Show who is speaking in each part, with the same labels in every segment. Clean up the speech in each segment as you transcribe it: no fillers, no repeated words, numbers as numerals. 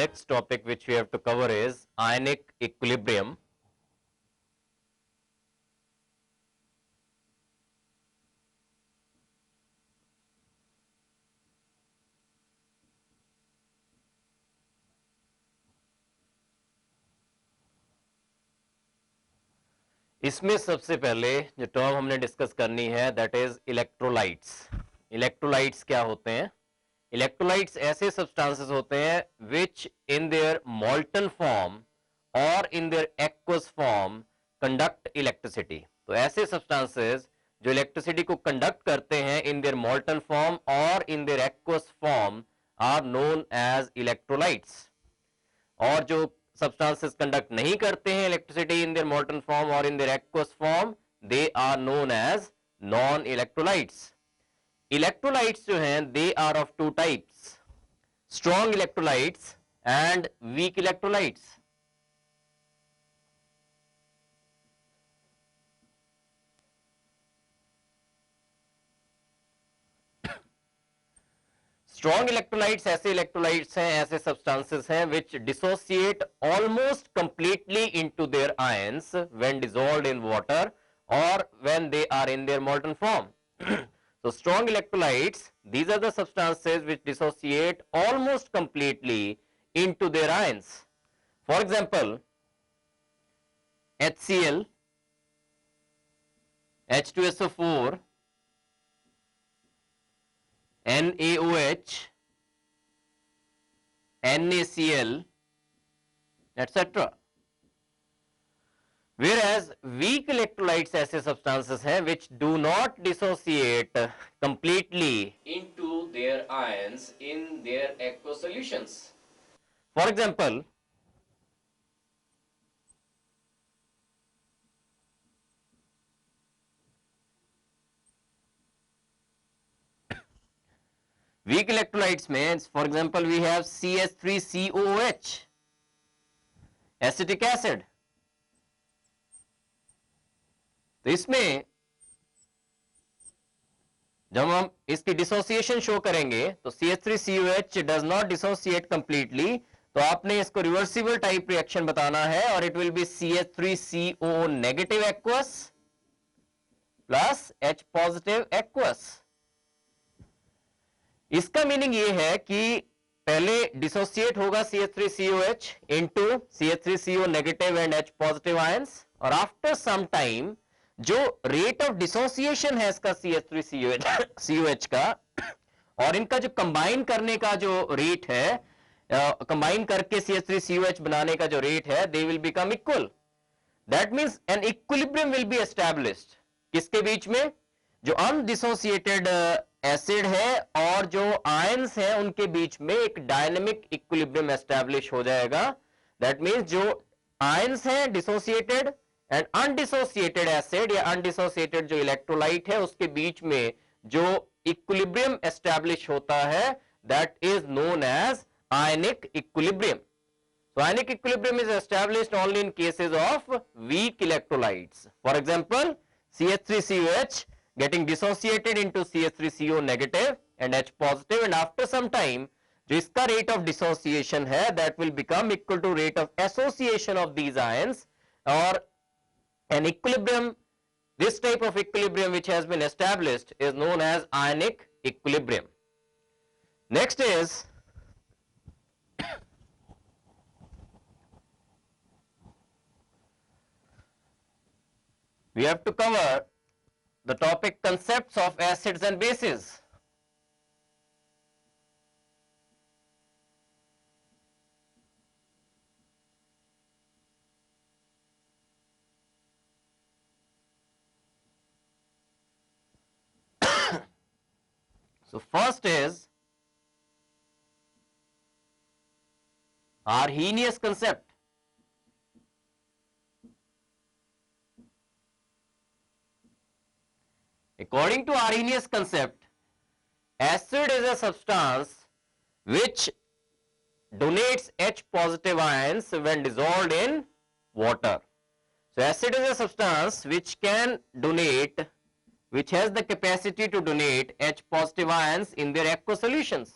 Speaker 1: next topic which we have to cover is ionic equilibrium. इसमें सबसे पहले जो टर्म हमने डिस्कस करनी है दैट इज इलेक्ट्रोलाइट्स. इलेक्ट्रोलाइट्स क्या होते हैं? इलेक्ट्रोलाइट्स ऐसे सब्सटेंसेस होते हैं विच इन देयर मोल्टन फॉर्म और in their aqueous form conduct electricity. तो ऐसे सब्सटेंसेस जो इलेक्ट्रिसिटी को कंडक्ट करते हैं इन देयर मोल्टन फॉर्म और in their aqueous form are known as electrolytes. और जो substances conduct नहीं करते हैं electricity in their molten form or in their aqueous form, they are known as non-electrolytes. Electrolytes जो हैं they are of two types, strong electrolytes and weak electrolytes. Strong electrolytes ऐसे electrolytes हैं, ऐसे substances हैं which dissociate almost completely into their ions when dissolved in water और when they are in their molten form. So strong electrolytes, these are the substances which dissociate almost completely into their ions. For example, HCl, H2SO4, NaOH, NaCl, etc. Whereas weak electrolytes ऐसे substances हैं which do not dissociate completely into their ions in their aqueous solutions. For example, weak electrolytes means, for example, we have CH3COOH, acetic acid. तो इसमें जब हम इसकी dissociation show करेंगे तो CH3COH does not dissociate completely, तो आपने इसको रिवर्सिबल टाइप रिएक्शन बताना है और it will be CH3CO negative aqueous plus H positive aqueous. इसका मीनिंग ये है कि पहले डिसोसिएट होगा CH3COH into CH3CO negative and H positive ions, और आफ्टर सम टाइम जो रेट ऑफ डिसोसिएशन है इसका CH3COH का और इनका जो कंबाइन करने का जो रेट है, कंबाइन करके CH3COH बनाने का जो रेट है, they will become equal. That means an equilibrium will be established. किसके बीच में? जो अनडिसोसिएटेड एसिड है और जो आयंस हैं उनके बीच में एक डायनेमिक इक्विलिब्रियम एस्टैब्लिश हो जाएगा. दैट मींस जो आयंस हैं डिसोसिएटेड एंड अनडिसोसिएटेड एसिड या अनडिसोसिएटेड जो इलेक्ट्रोलाइट है उसके बीच में जो इक्विलिब्रियम एस्टैब्लिश होता है that is known as ionic equilibrium. So ionic equilibrium is established only in cases of weak electrolytes. For example, CH3COH getting dissociated into CH3CO negative and H positive, and after some time जो इसका rate of dissociation है that will become equal to rate of association of these ions, or an equilibrium, this type of equilibrium which has been established is known as ionic equilibrium. Next is we have to cover the topic concepts of acids and bases. So first is Arrhenius concept. According to Arrhenius concept, acid is a substance which donates H positive ions when dissolved in water. So acid is a substance which can donate, which has the capacity to donate H positive ions in their aqueous solutions.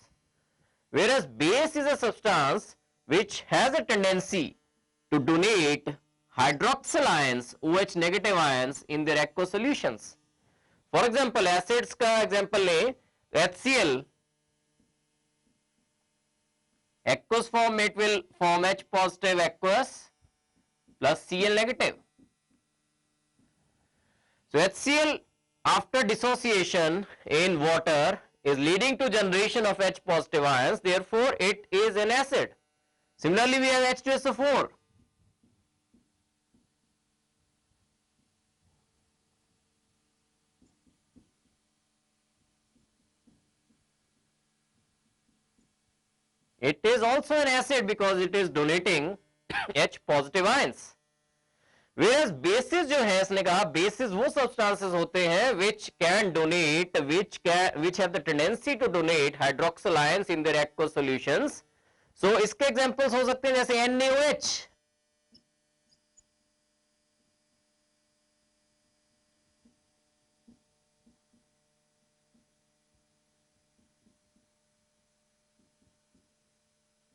Speaker 1: Whereas base is a substance which has a tendency to donate hydroxyl ions, OH negative ions in their aqueous solutions. For example, acids का example ले, HCl aqueous form it will form H positive aqueous plus Cl negative. So HCl after dissociation in water is leading to generation of H positive ions, therefore it is an acid. Similarly, we have H2SO4. It is also an acid because it is donating H positive ions. Whereas bases जो है, इसने कहा bases वो substances होते हैं which can donate, which have the tendency to donate hydroxyl ions in their aqueous solutions. So इसके examples हो सकते हैं जैसे NaOH.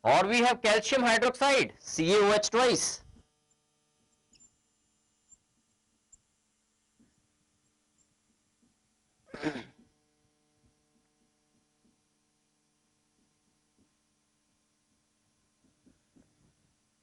Speaker 1: Or we have calcium hydroxide, CaOH twice.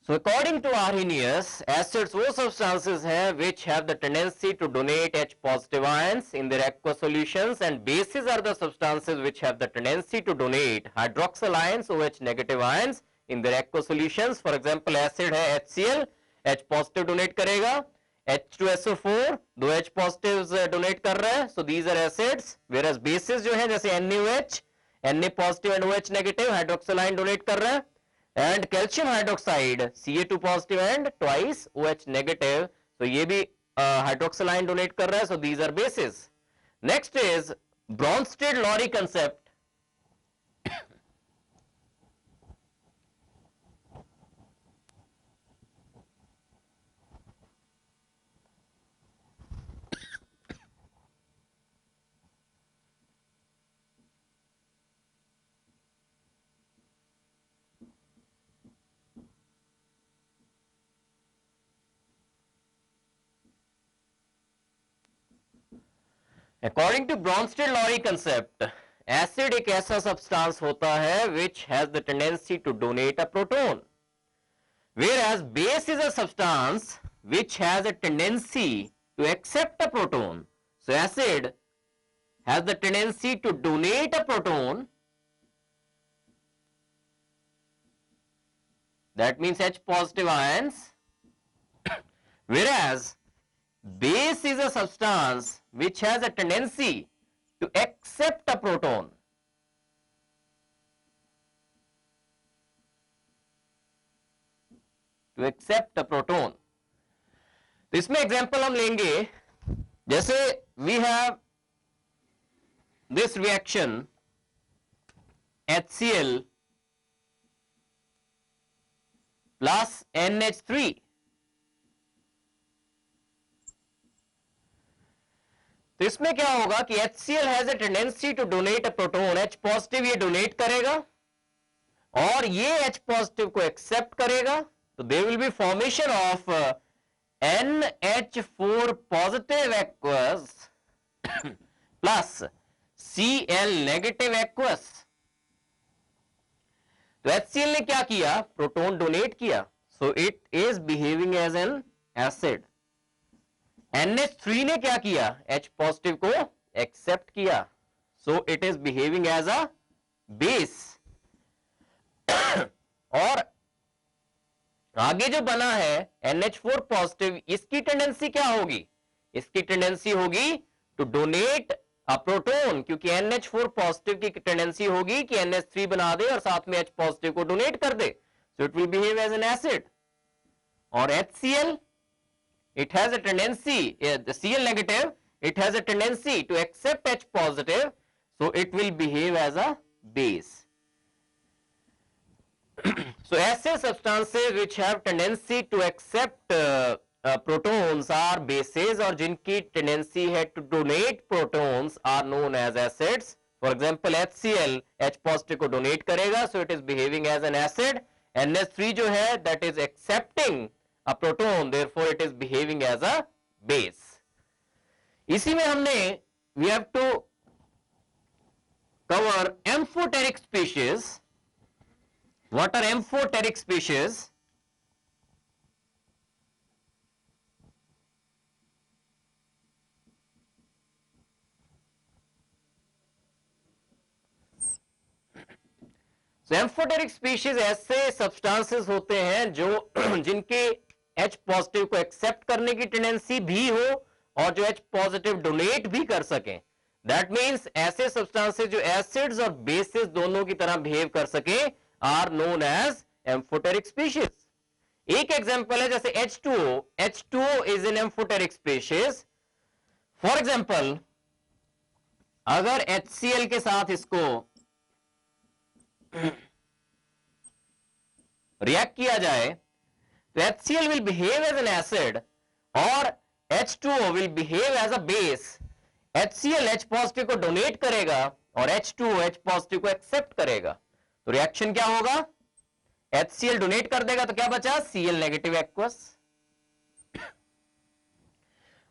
Speaker 1: So according to Arrhenius, acids वो substances हैं which have the tendency to donate H positive ions in their aqueous solutions, and bases are the substances which have the tendency to donate hydroxyl ions, OH negative ions in their aqueous solutions. For example, acid है HCl, H positive donate करेगा, H2SO4 दो H positives donate कर रहा है, so these are acids. Whereas bases जो है जैसे NaOH, Na positive and OH negative hydroxyl ion donate कर रहा है, and calcium hydroxide Ca2 positive and twice OH negative, so ये भी hydroxyl ion donate कर रहा है, so these are bases. Next is Bronsted-Lowry concept. According to Bronsted-Lowry concept, acid एक ऐसा substance होता है which has the tendency to donate a proton, whereas base is a substance which has a tendency to accept a proton. So acid has the tendency to donate a proton, that means H positive ions, whereas base is a substance which has a tendency to accept a proton. To accept a proton. तो इसमें example हम लेंगे, जैसे we have this reaction HCl plus NH3. तो इसमें क्या होगा कि HCl has a tendency to donate a proton, H positive ये donate करेगा और ये H positive को accept करेगा, तो there will be formation of NH4 positive aqueous plus Cl negative aqueous. तो HCl ने क्या किया, प्रोटॉन डोनेट किया, so it is behaving as an acid. NH3 ने क्या किया, H positive को accept किया, so it is behaving as a base. और आगे जो बना है NH4 positive, इसकी टेंडेंसी क्या होगी, इसकी टेंडेंसी होगी टू डोनेट अ प्रोटॉन, क्योंकि NH4 positive की टेंडेंसी होगी कि NH3 बना दे और साथ में H positive को डोनेट कर दे, so it will behave as an acid. और HCl, it has a tendency, the Cl negative, it has a tendency to accept H positive, so it will behave as a base. So acid substances which have tendency to accept protons are bases, और जिनकी tendency है to donate protons are known as acids. For example, HCl H positive को donate करेगा, so it is behaving as an acid, NH3 जो है that is accepting a proton, therefore it is behaving as a base. इसी में हमने we have to cover amphoteric species. What are amphoteric species? Amphoteric species ऐसे substances होते हैं जो जिनके H पॉजिटिव को एक्सेप्ट करने की टेंडेंसी भी हो और जो H पॉजिटिव डोनेट भी कर सकें. दैट मींस ऐसे सब्सटेंसेस जो एसिड्स और बेसिस दोनों की तरह बिहेव कर सके are known as amphoteric species. एक एग्जांपल है जैसे H2O. H2O is an amphoteric species. For example अगर HCl के साथ इसको रिएक्ट किया जाए तो HCl will behave as an acid और H2O will behave as a base. HCl H positive को डोनेट करेगा और H2O H पॉजिटिव को एक्सेप्ट करेगा. तो रिएक्शन क्या होगा? HCl डोनेट कर देगा तो क्या बचा? Cl negative aqueous.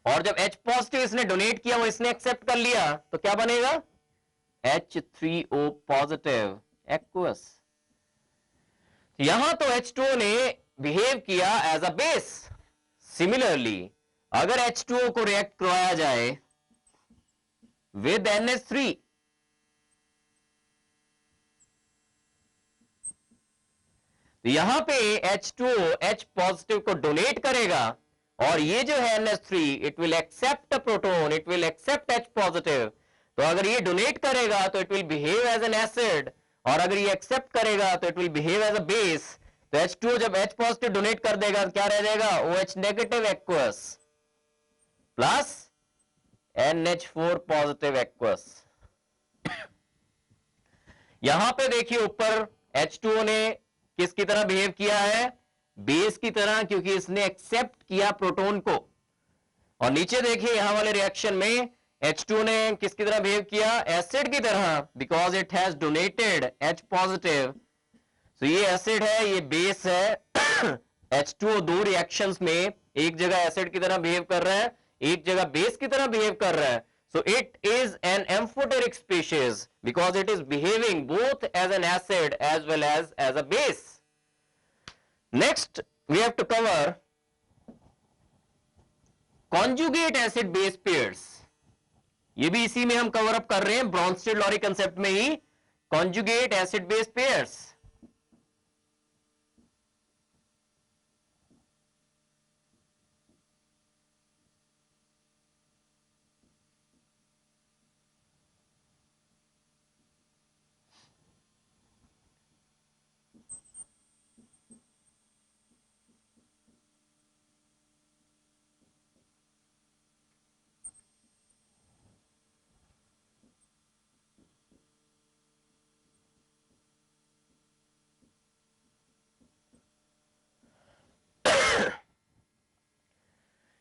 Speaker 1: और जब H पॉजिटिव इसने डोनेट किया वो इसने एक्सेप्ट कर लिया तो क्या बनेगा? H3O positive aqueous. यहां तो H2O ने बिहेव किया एज अ बेस. सिमिलरली अगर H2O को रिएक्ट करवाया जाए विद NH3 तो यहां पे H2O H पॉजिटिव को डोनेट करेगा और ये जो है NH3 it will accept a proton, it will accept H positive. तो अगर ये डोनेट करेगा तो it will behave as an acid और अगर ये एक्सेप्ट करेगा तो it will behave as a base. तो H2O जब H पॉजिटिव डोनेट कर देगा तो क्या रह जाएगा? OH negative aqueous plus NH4 positive aqueous. यहां पे देखिए ऊपर H2O ने किसकी तरह बिहेव किया है? बेस की तरह, क्योंकि इसने एक्सेप्ट किया प्रोटोन को. और नीचे देखिए यहां वाले रिएक्शन में H2O ने किसकी तरह बिहेव किया? एसिड की तरह, because it has donated H positive. तो ये एसिड है, ये बेस है. H2O दो रिएक्शंस में एक जगह एसिड की तरह बिहेव कर रहा है, एक जगह बेस की तरह बिहेव कर रहा है. So it is an amphoteric species because it is behaving both as an acid as well as a base. Next, we have to cover conjugate acid base pairs. ये भी इसी में हम कवर अप कर रहे हैं, ब्रॉन्स्टेड-लॉरी कंसेप्ट में ही. conjugate acid base pairs.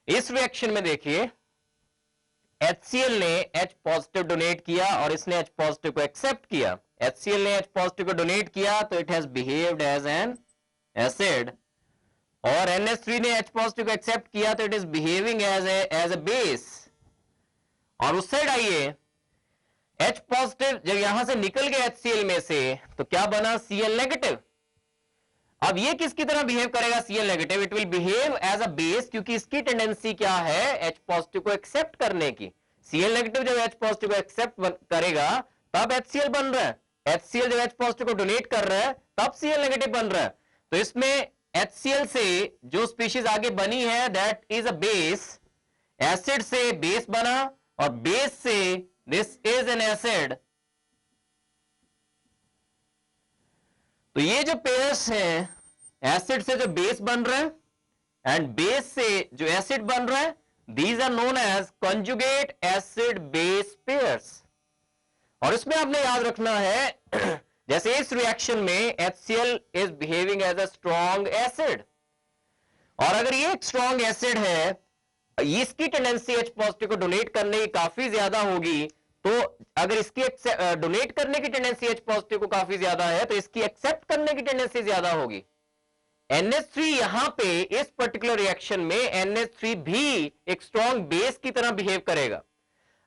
Speaker 1: इस रिएक्शन में देखिए HCl ने H पॉजिटिव डोनेट किया और इसने H पॉजिटिव को एक्सेप्ट किया. HCl ने H पॉजिटिव को डोनेट किया तो it has behaved as an acid और NH3 ने H पॉजिटिव को एक्सेप्ट किया तो it is behaving as a base. और उस साइड आइए, H पॉजिटिव जब यहां से निकल गया HCl में से तो क्या बना? Cl negative. अब ये किसकी तरह बिहेव करेगा? Cl negative. It will behave as a base, क्योंकि इसकी टेंडेंसी क्या है? H पॉजिटिव को एक्सेप्ट करने की. Cl नेगेटिव जब H पॉजिटिव को एक्सेप्ट करेगा तब HCl बन रहा है. HCl जब H पॉजिटिव को डोनेट कर रहा है तब Cl नेगेटिव बन रहा है. तो इसमें HCl से जो स्पीशीज आगे बनी है that is a base. Acid से बेस बना और बेस से दिस इज एन एसिड. तो ये जो पेयर्स हैं, एसिड से जो बेस बन रहा है एंड बेस से जो एसिड बन रहा है, these are known as conjugate acid base pairs. और इसमें आपने याद रखना है जैसे इस रिएक्शन में HCl is behaving as a strong acid और अगर ये एक स्ट्रॉन्ग एसिड है, इसकी टेंडेंसी H पॉजिटिव को डोनेट करने की काफी ज्यादा होगी. तो अगर इसकी डोनेट करने की टेंडेंसी H पॉजिटिव को काफी ज्यादा है तो इसकी एक्सेप्ट करने की टेंडेंसी ज्यादा होगी. NH3 यहां पे इस पर्टिकुलर रिएक्शन में NH3 भी एक स्ट्रॉन्ग बेस की तरह बिहेव करेगा।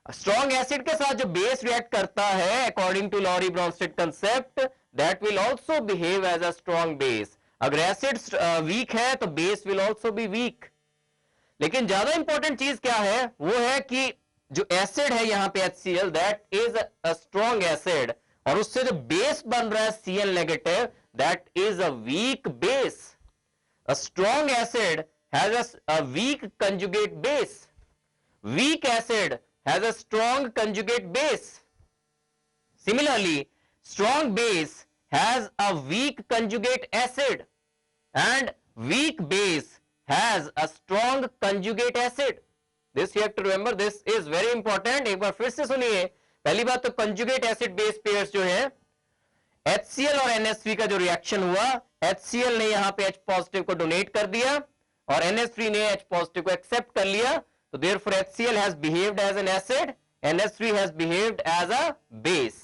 Speaker 1: स्ट्रॉन्ग एसिड के साथ जो बेस रिएक्ट करता है according to Lowry Bronsted concept, that will also behave as a strong base. अगर एसिड वीक है तो base will also be weak. लेकिन ज्यादा इंपॉर्टेंट चीज क्या है, वो है कि जो एसिड है यहां पे HCl, that is a strong acid, और उससे जो बेस बन रहा है Cl negative, that is a weak base. A strong acid has a weak conjugate base. Weak acid has a strong conjugate base. Similarly, strong base has a weak conjugate acid, and weak base has a strong conjugate acid. This you have to remember. This is very important. एक बार फिर से सुनिए। पहली बात तो conjugate acid base pairs जो है, HCl और NH3 का जो रिएक्शन हुआ, HCl ने यहां पे H पॉजिटिव को डोनेट कर दिया और NH3 ने H पॉजिटिव को एक्सेप्ट कर लिया, तो therefore HCl has behaved as an acid, NH3 has behaved as a base.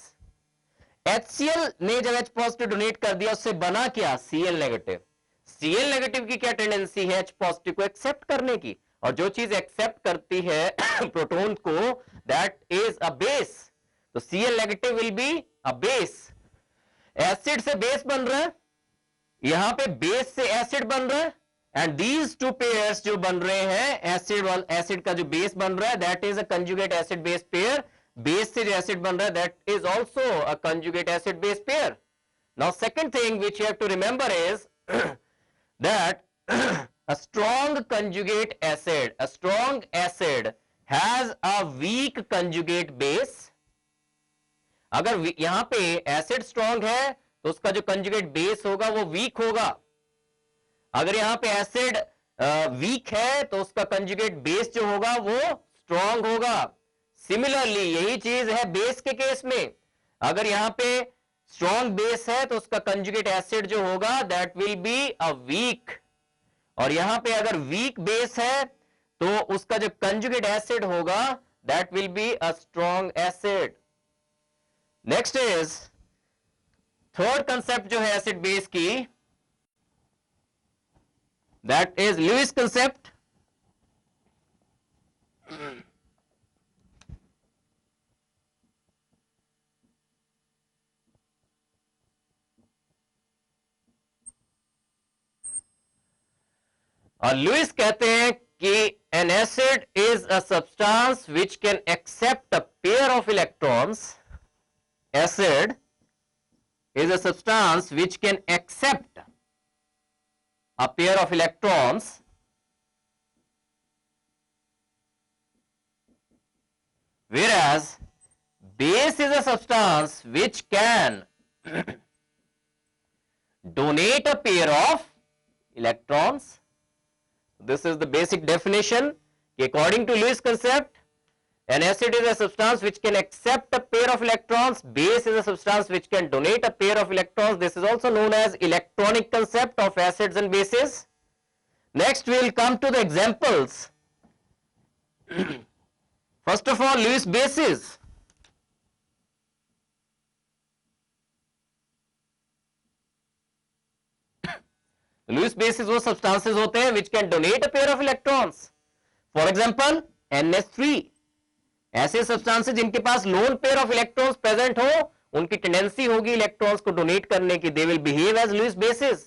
Speaker 1: HCl ने जब H पॉजिटिव डोनेट कर दिया, उससे बना क्या? Cl negative. Cl नेगेटिव की क्या टेंडेंसी है? H पॉजिटिव को एक्सेप्ट करने की, और जो चीज एक्सेप्ट करती है प्रोटॉन को, दैट इज अ बेस। तो Cl negative will be a base. Acid से बेस बन रहा है, यहां पे बेस से एसिड बन रहा है, एंड दीज टू पेयर्स जो बन रहे हैं, एसिड का जो बेस बन रहा है, that is a conjugate acid base pair. Base से जो एसिड बन रहा है, that is also a conjugate acid base pair. Now second thing which you have to remember is that a strong conjugate acid has a weak conjugate base. अगर यहां पे acid strong है तो उसका जो कंजुगेट बेस होगा वो week होगा। अगर यहां पे एसिड वीक है तो उसका कंजुगेट बेस जो होगा वो स्ट्रॉन्ग होगा। सिमिलरली यही चीज है बेस के केस में। अगर यहां पे स्ट्रॉन्ग बेस है तो उसका कंजुगेट एसिड जो होगा that will be a weak, और यहां पे अगर वीक बेस है तो उसका जो कंजुगेट एसिड होगा that will be a strong acid. Next is third concept जो है एसिड बेस की, दैट इज लुईस कंसेप्ट। और लुईस कहते हैं कि an acid is a substance which can accept a pair of electrons. Acid is a substance which can accept a pair of electrons, whereas base is a substance which can donate a pair of electrons. This is the basic definition. According to Lewis concept, an acid is a substance which can accept a pair of electrons. Base is a substance which can donate a pair of electrons. This is also known as electronic concept of acids and bases. Next we will come to the examples. First of all, Lewis bases. Lewis bases वो substances होते हैं which can donate a pair of electrons. For example, NH3. ऐसे substances जिनके पास lone pair of electrons present हो, उनकी tendency होगी electrons को डोनेट करने की, they will behave as Lewis bases.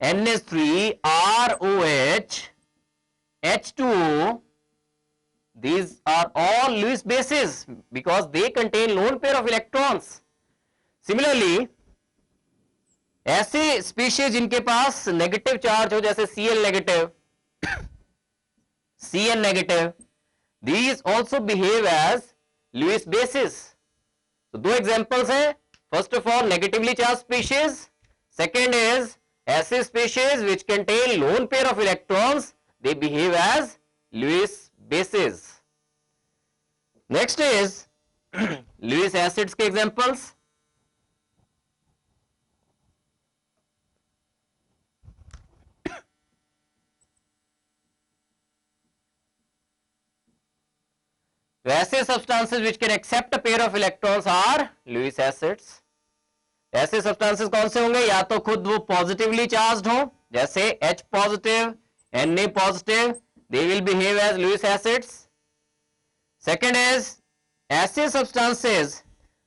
Speaker 1: NH3, ROH, H2O, these are all Lewis bases because they contain lone pair of electrons. Similarly, ऐसे species जिनके पास negative charge हो, जैसे Cl negative, Cn negative, these also behave as Lewis bases. So दो examples हैं. First of all, negatively charged species. Second is acid species which contain lone pair of electrons. They behave as Lewis bases. Next is Lewis acids के examples. तो ऐसे substances which can accept a pair of electrons are Lewis acids. ऐसे substances कौन से होंगे? या तो खुद वो पॉजिटिवली चार्ज्ड हो, जैसे H positive, Na positive, they will behave as Lewis acids. Second is ऐसे सब्सटेंसेस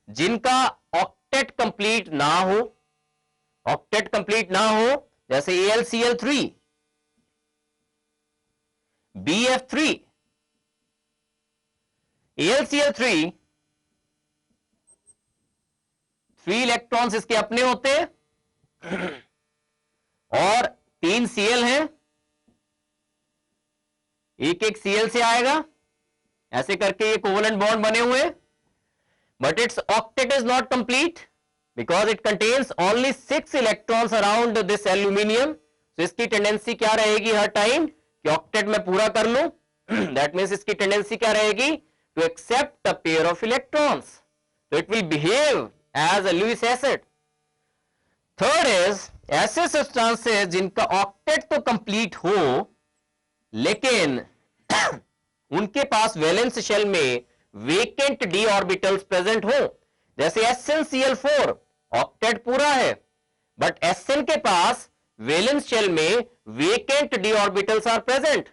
Speaker 1: जिनका ऑक्टेट कंप्लीट ना हो, ऑक्टेट कंप्लीट ना हो, जैसे AlCl3, BF3, AlCl3 3 इलेक्ट्रॉन्स इसके अपने होते हैं और 3 Cl हैं, एक एक Cl से आएगा, ऐसे करके ये कोवलेंट बॉन्ड बने हुए, but it's octet is not complete because it contains only 6 electrons around this aluminium. तो इसकी टेंडेंसी क्या रहेगी हर टाइम कि ऑक्टेट में पूरा कर लूं. दैट मीन्स इसकी टेंडेंसी क्या रहेगी to accept a pair of electrons. तो it will behave as a Lewis acid. Third is ऐसे सब्सटेंसेस जिनका ऑक्टेट तो कंप्लीट हो लेकिन उनके पास वैलेंस शेल में वेकेंट डी ऑर्बिटल्स प्रेजेंट हो, जैसे SnCl4 ऑक्टेट पूरा है बट Sn के पास वैलेंस शेल में vacant d orbitals are present.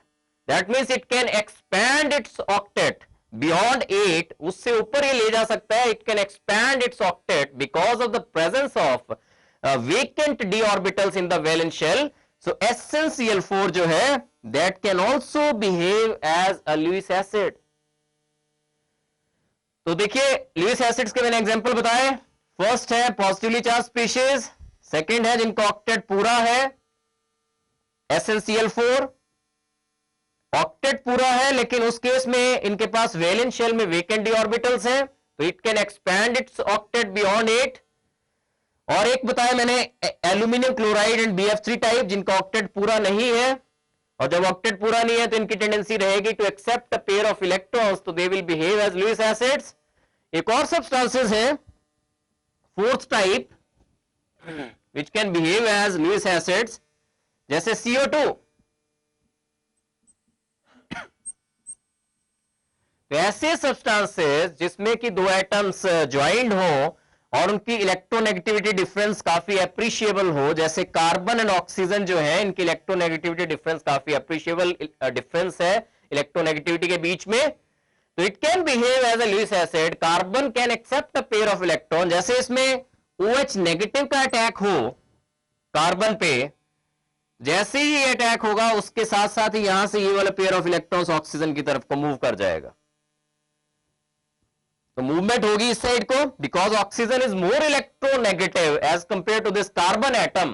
Speaker 1: That means it can expand its octet beyond 8, उससे ऊपर ये ले जा सकता है. It can expand its octet because of the presence of vacant d orbitals in the valence shell. So SnCl4 जो है that can also behave as a Lewis acid. तो देखिए लुईस एसिड्स के मैंने एग्जांपल बताए. फर्स्ट है positively charge species, second है जिनका ऑक्टेट पूरा है SnCl4, ऑक्टेट पूरा है लेकिन उस केस में इनके पास वैलेंस शेल में वेकेंट डी ऑर्बिटल्स हैं, तो it can expand its octet beyond 8. और एक बताया मैंने aluminium chloride and BF3 type जिनका ऑक्टेट पूरा नहीं है, और जब ऑक्टेट पूरा नहीं है तो इनकी टेंडेंसी रहेगी to accept a pair of electrons, तो they will behave as Lewis acids. एक और सब्सटेंसेस है fourth type which can behave as Lewis acids, जैसे CO2. तो ऐसे सब्सटेंसेस जिसमें कि दो एटम्स ज्वाइंट हो और उनकी इलेक्ट्रोनेगेटिविटी डिफरेंस काफी अप्रिशिएबल हो, जैसे कार्बन एंड ऑक्सीजन जो है इनकी इलेक्ट्रोनेगेटिविटी डिफरेंस काफी अप्रिशिएबल डिफरेंस है इलेक्ट्रोनेगेटिविटी के बीच में, तो it can behave as a Lewis acid. Carbon can accept a pair of electron, जैसे इसमें OH नेगेटिव का अटैक हो कार्बन पे, जैसे ही ये अटैक होगा उसके साथ साथ ही यहां से ये वाला पेयर ऑफ इलेक्ट्रॉन्स ऑक्सीजन की तरफ को मूव कर जाएगा, तो मूवमेंट होगी इस साइड को, because oxygen is more electronegative as compare to this carbon atom.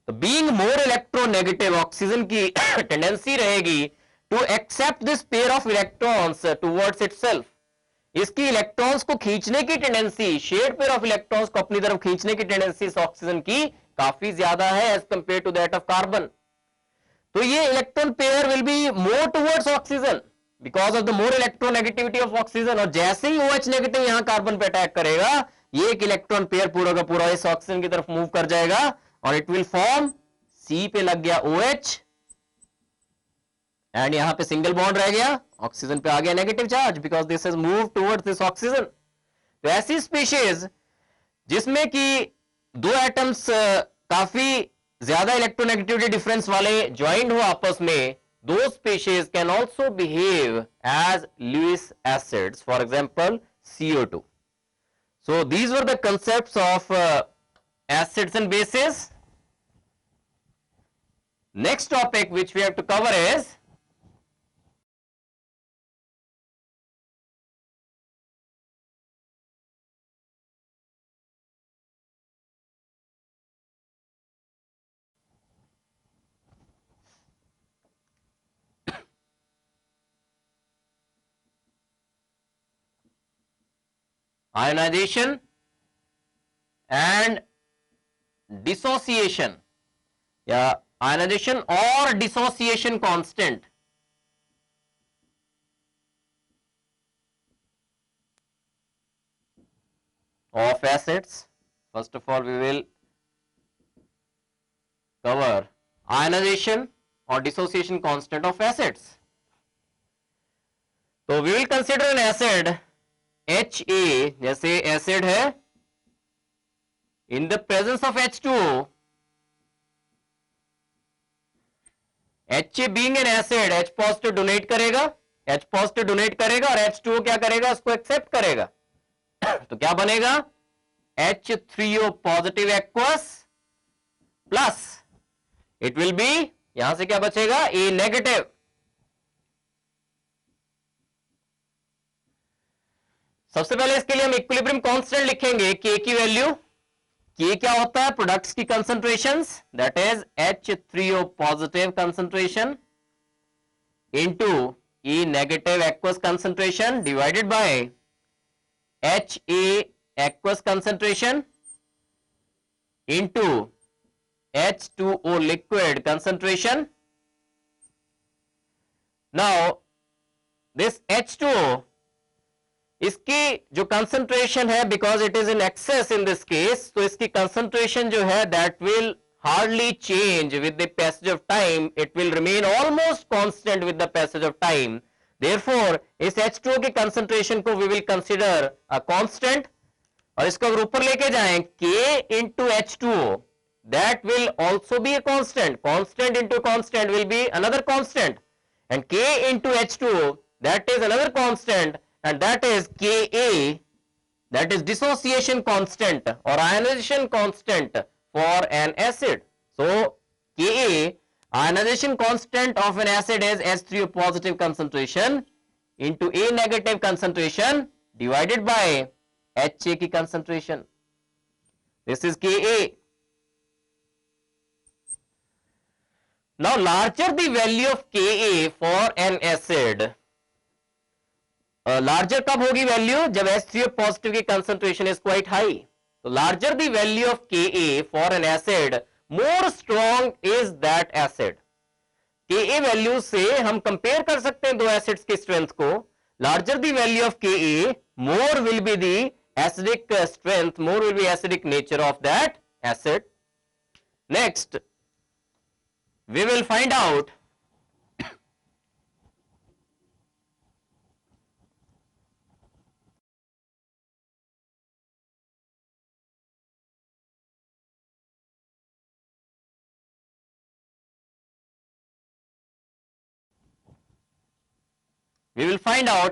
Speaker 1: तो बीइंग मोर इलेक्ट्रोनेगेटिव ऑक्सीजन की टेंडेंसी रहेगी to accept this pair of electrons towards itself. इसकी इलेक्ट्रॉन्स को खींचने की tendency, shared pair of electrons को अपनी तरफ खींचने की टेंडेंसी इस ऑक्सीजन की काफी ज्यादा है as compare to that of carbon. तो ये electron pair will be more towards oxygen because of the more electronegativity of oxygen. और जैसे ही OH नेगेटिव यहां कार्बन पे अटैक करेगा ये एक इलेक्ट्रॉन पेयर पूरा का पूरा इस ऑक्सीजन की तरफ मूव कर जाएगा और इट विल फॉर्म, C पे लग गया OH एंड यहां पे सिंगल बॉन्ड रह गया, ऑक्सीजन पे आ गया negative charge because this is move towards this oxygen. तो ऐसी स्पीशीज जिसमें कि दो एटम्स काफी ज्यादा इलेक्ट्रोनेगेटिविटी डिफरेंस वाले ज्वाइंट हो आपस में, those species can also behave as Lewis acids, for example CO2. So these were the concepts of acids and bases. Next topic which we have to cover is ionization and dissociation, या ionization or dissociation constant. Of acids. First of all, we will cover ionization or dissociation constant of acids. So we will consider an acid Ha, जैसे acid है, in the presence of H2O H being an acid H positive donate करेगा, H positive donate करेगा और H2O क्या करेगा, उसको accept करेगा। तो क्या बनेगा, H3O positive aqueous plus it will be, यहां से क्या बचेगा, A नेगेटिव। सबसे पहले इसके लिए हम इक्विलिब्रियम कांस्टेंट लिखेंगे, K की वैल्यू। K क्या होता है, प्रोडक्ट्स की concentrations, that is H3O positive concentration into E negative aqueous concentration divided bye HA aqueous concentration into H2O liquid concentration. Now this H2O, इसकी जो concentration है, because it is in excess in this case, तो इसकी concentration जो है that will hardly change with the passage of time, it will remain almost constant with the passage of time. Therefore इस H2O की concentration को we will consider a constant, और इसको अगर ऊपर लेके जाएं K into H2O, that will also be a constant. Constant into constant will be another constant, and K into H2O, that is another constant, and that is Ka, that is dissociation constant or ionization constant for an acid. So Ka, ionization constant of an acid is H3O positive concentration into A negative concentration divided by HA की concentration. This is Ka. Now larger the value of Ka for an acid, larger कब होगी value, जब H3O positive की concentration is quite high. So larger the value of Ka for an acid, more strong is that acid. Ka value से हम compare कर सकते हैं दो एसिड्स की स्ट्रेंथ को. Larger the value of Ka, more will be the acidic strength, more will be acidic nature of that acid. Next, we will find out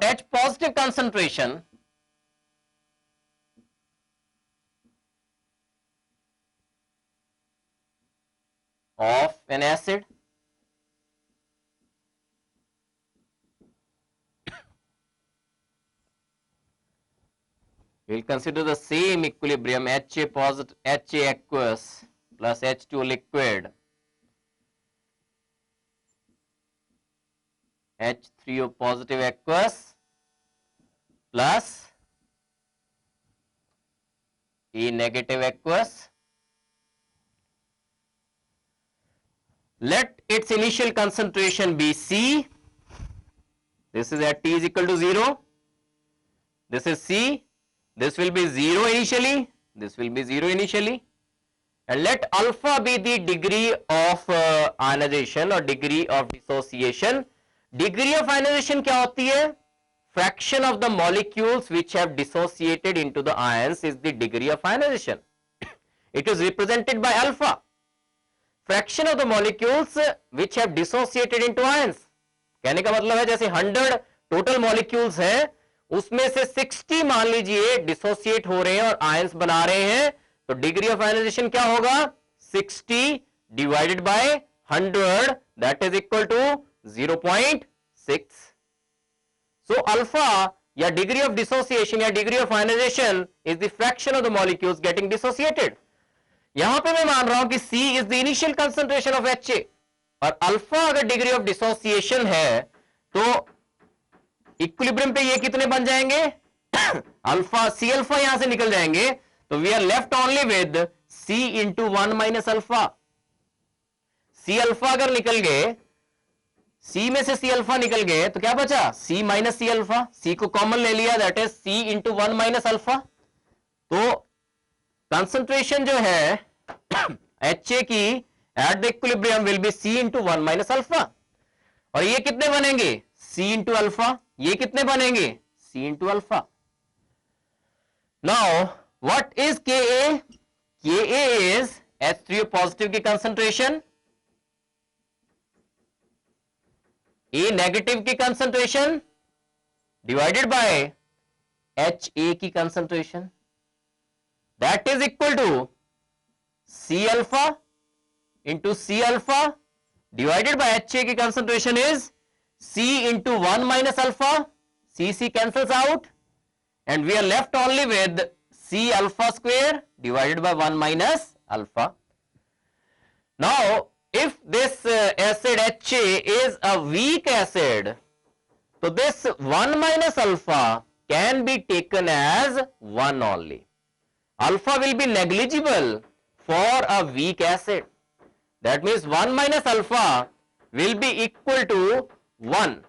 Speaker 1: H positive concentration of an acid. We will consider the same equilibrium, HA positive, HA aqueous plus H2O liquid, H3O positive aqueous plus E negative aqueous. Let its initial concentration be C. This is at T is equal to 0. This is C. This will be 0 initially. This will be 0 initially. And let alpha be the degree of ionization or degree of dissociation. Degree of ionization क्या होती है? Fraction of the molecules which have dissociated into the ions is the degree of ionization. It is represented by alpha. Fraction of the molecules which have dissociated into ions. कहने का मतलब है जैसे 100 total molecules हैं, उसमें से 60 मान लीजिए डिसोसिएट हो रहे हैं और आयंस बना रहे हैं, तो डिग्री ऑफ आयनाइजेशन क्या होगा, 60 divided by 100, that is equal to 0.6. So alpha या डिग्री ऑफ डिसोसिएशन या degree of ionisation is the fraction of the molecules getting dissociated. यहां पे मैं मान रहा हूं कि C is the initial concentration of HA, और अल्फा अगर डिग्री ऑफ डिसोसिएशन है तो इक्विलिब्रियम पे ये कितने बन जाएंगे अल्फा, C अल्फा यहां से निकल जाएंगे, तो we are left only with C into 1 minus alpha. C alpha अगर निकल गए, C में से C अल्फा निकल गए तो क्या बचा, C minus C alpha. C को कॉमन ले लिया, that is C into 1 minus alpha. तो कंसंट्रेशन जो है HA की at the equilibrium will be C into 1 minus alpha. और ये कितने बनेंगे, C इंटू अल्फा. ये कितने बनेंगे, C into alpha. Now what is Ka? Ka is H3O positive की कंसंट्रेशन ए नेगेटिव की concentration divided by H A की concentration, that is equal to C alpha into C alpha divided by H A की concentration is C into 1 minus alpha, C cancels out and we are left only with C alpha square divided by 1 minus alpha. Now, if this acid HA is a weak acid, so this 1 minus alpha can be taken as 1 only. Alpha will be negligible for a weak acid. That means 1 minus alpha will be equal to 1.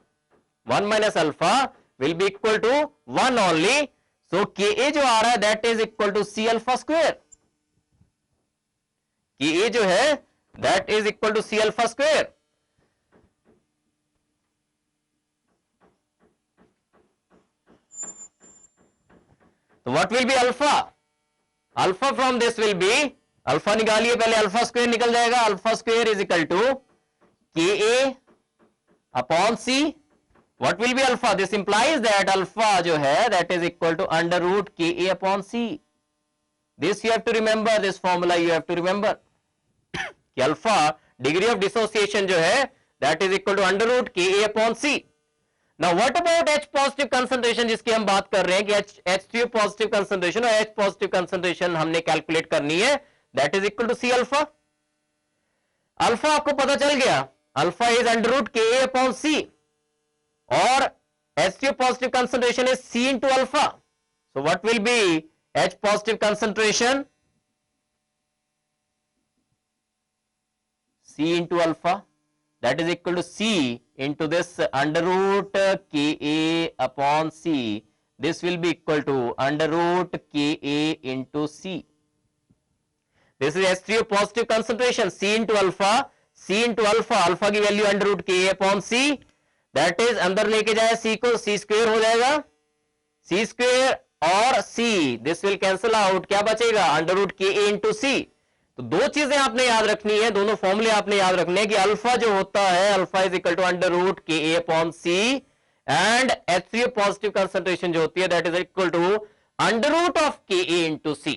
Speaker 1: 1 minus alpha will be equal to 1 only. So Ka जो आ रहा है that is equal to C alpha square. Ka जो है that is equal to C alpha square. So what will be alpha? Alpha from this will be, alpha निकालिए पहले, alpha square निकल जाएगा. Alpha square is equal to Ka upon C. What will be alpha? This implies that alpha जो है that is equal to under root Ka upon C. This you have to remember, this formula you have to remember. कि alpha degree of dissociation जो है that is equal to under root Ka upon C. Now what about H positive concentration जिसकी हम बात कर रहे हैं कि H3O positive concentration और H positive concentration हमने कैलकुलेट करनी है, that is equal to C alpha. Alpha आपको पता चल गया, alpha is under root Ka upon C और H3O positive concentration is C into alpha. So what will be H positive concentration? C into alpha, that is equal to C into this under root Ka upon C. This will be equal to under root Ka into C. This is H3O positive concentration, C into alpha. C into alpha, alpha की value under root Ka upon C, that is अंदर लेके जाए C को, C square हो जाएगा, C square और C, this will cancel out, क्या बचेगा अंडर रूट Ka into C. तो दो चीजें आपने याद रखनी है, दोनों फॉर्मूले आपने याद रखने हैं कि अल्फा जो होता है, alpha is equal to under root Ka upon C and H3O positive concentration जो होती है that is equal to under root of Ka into C.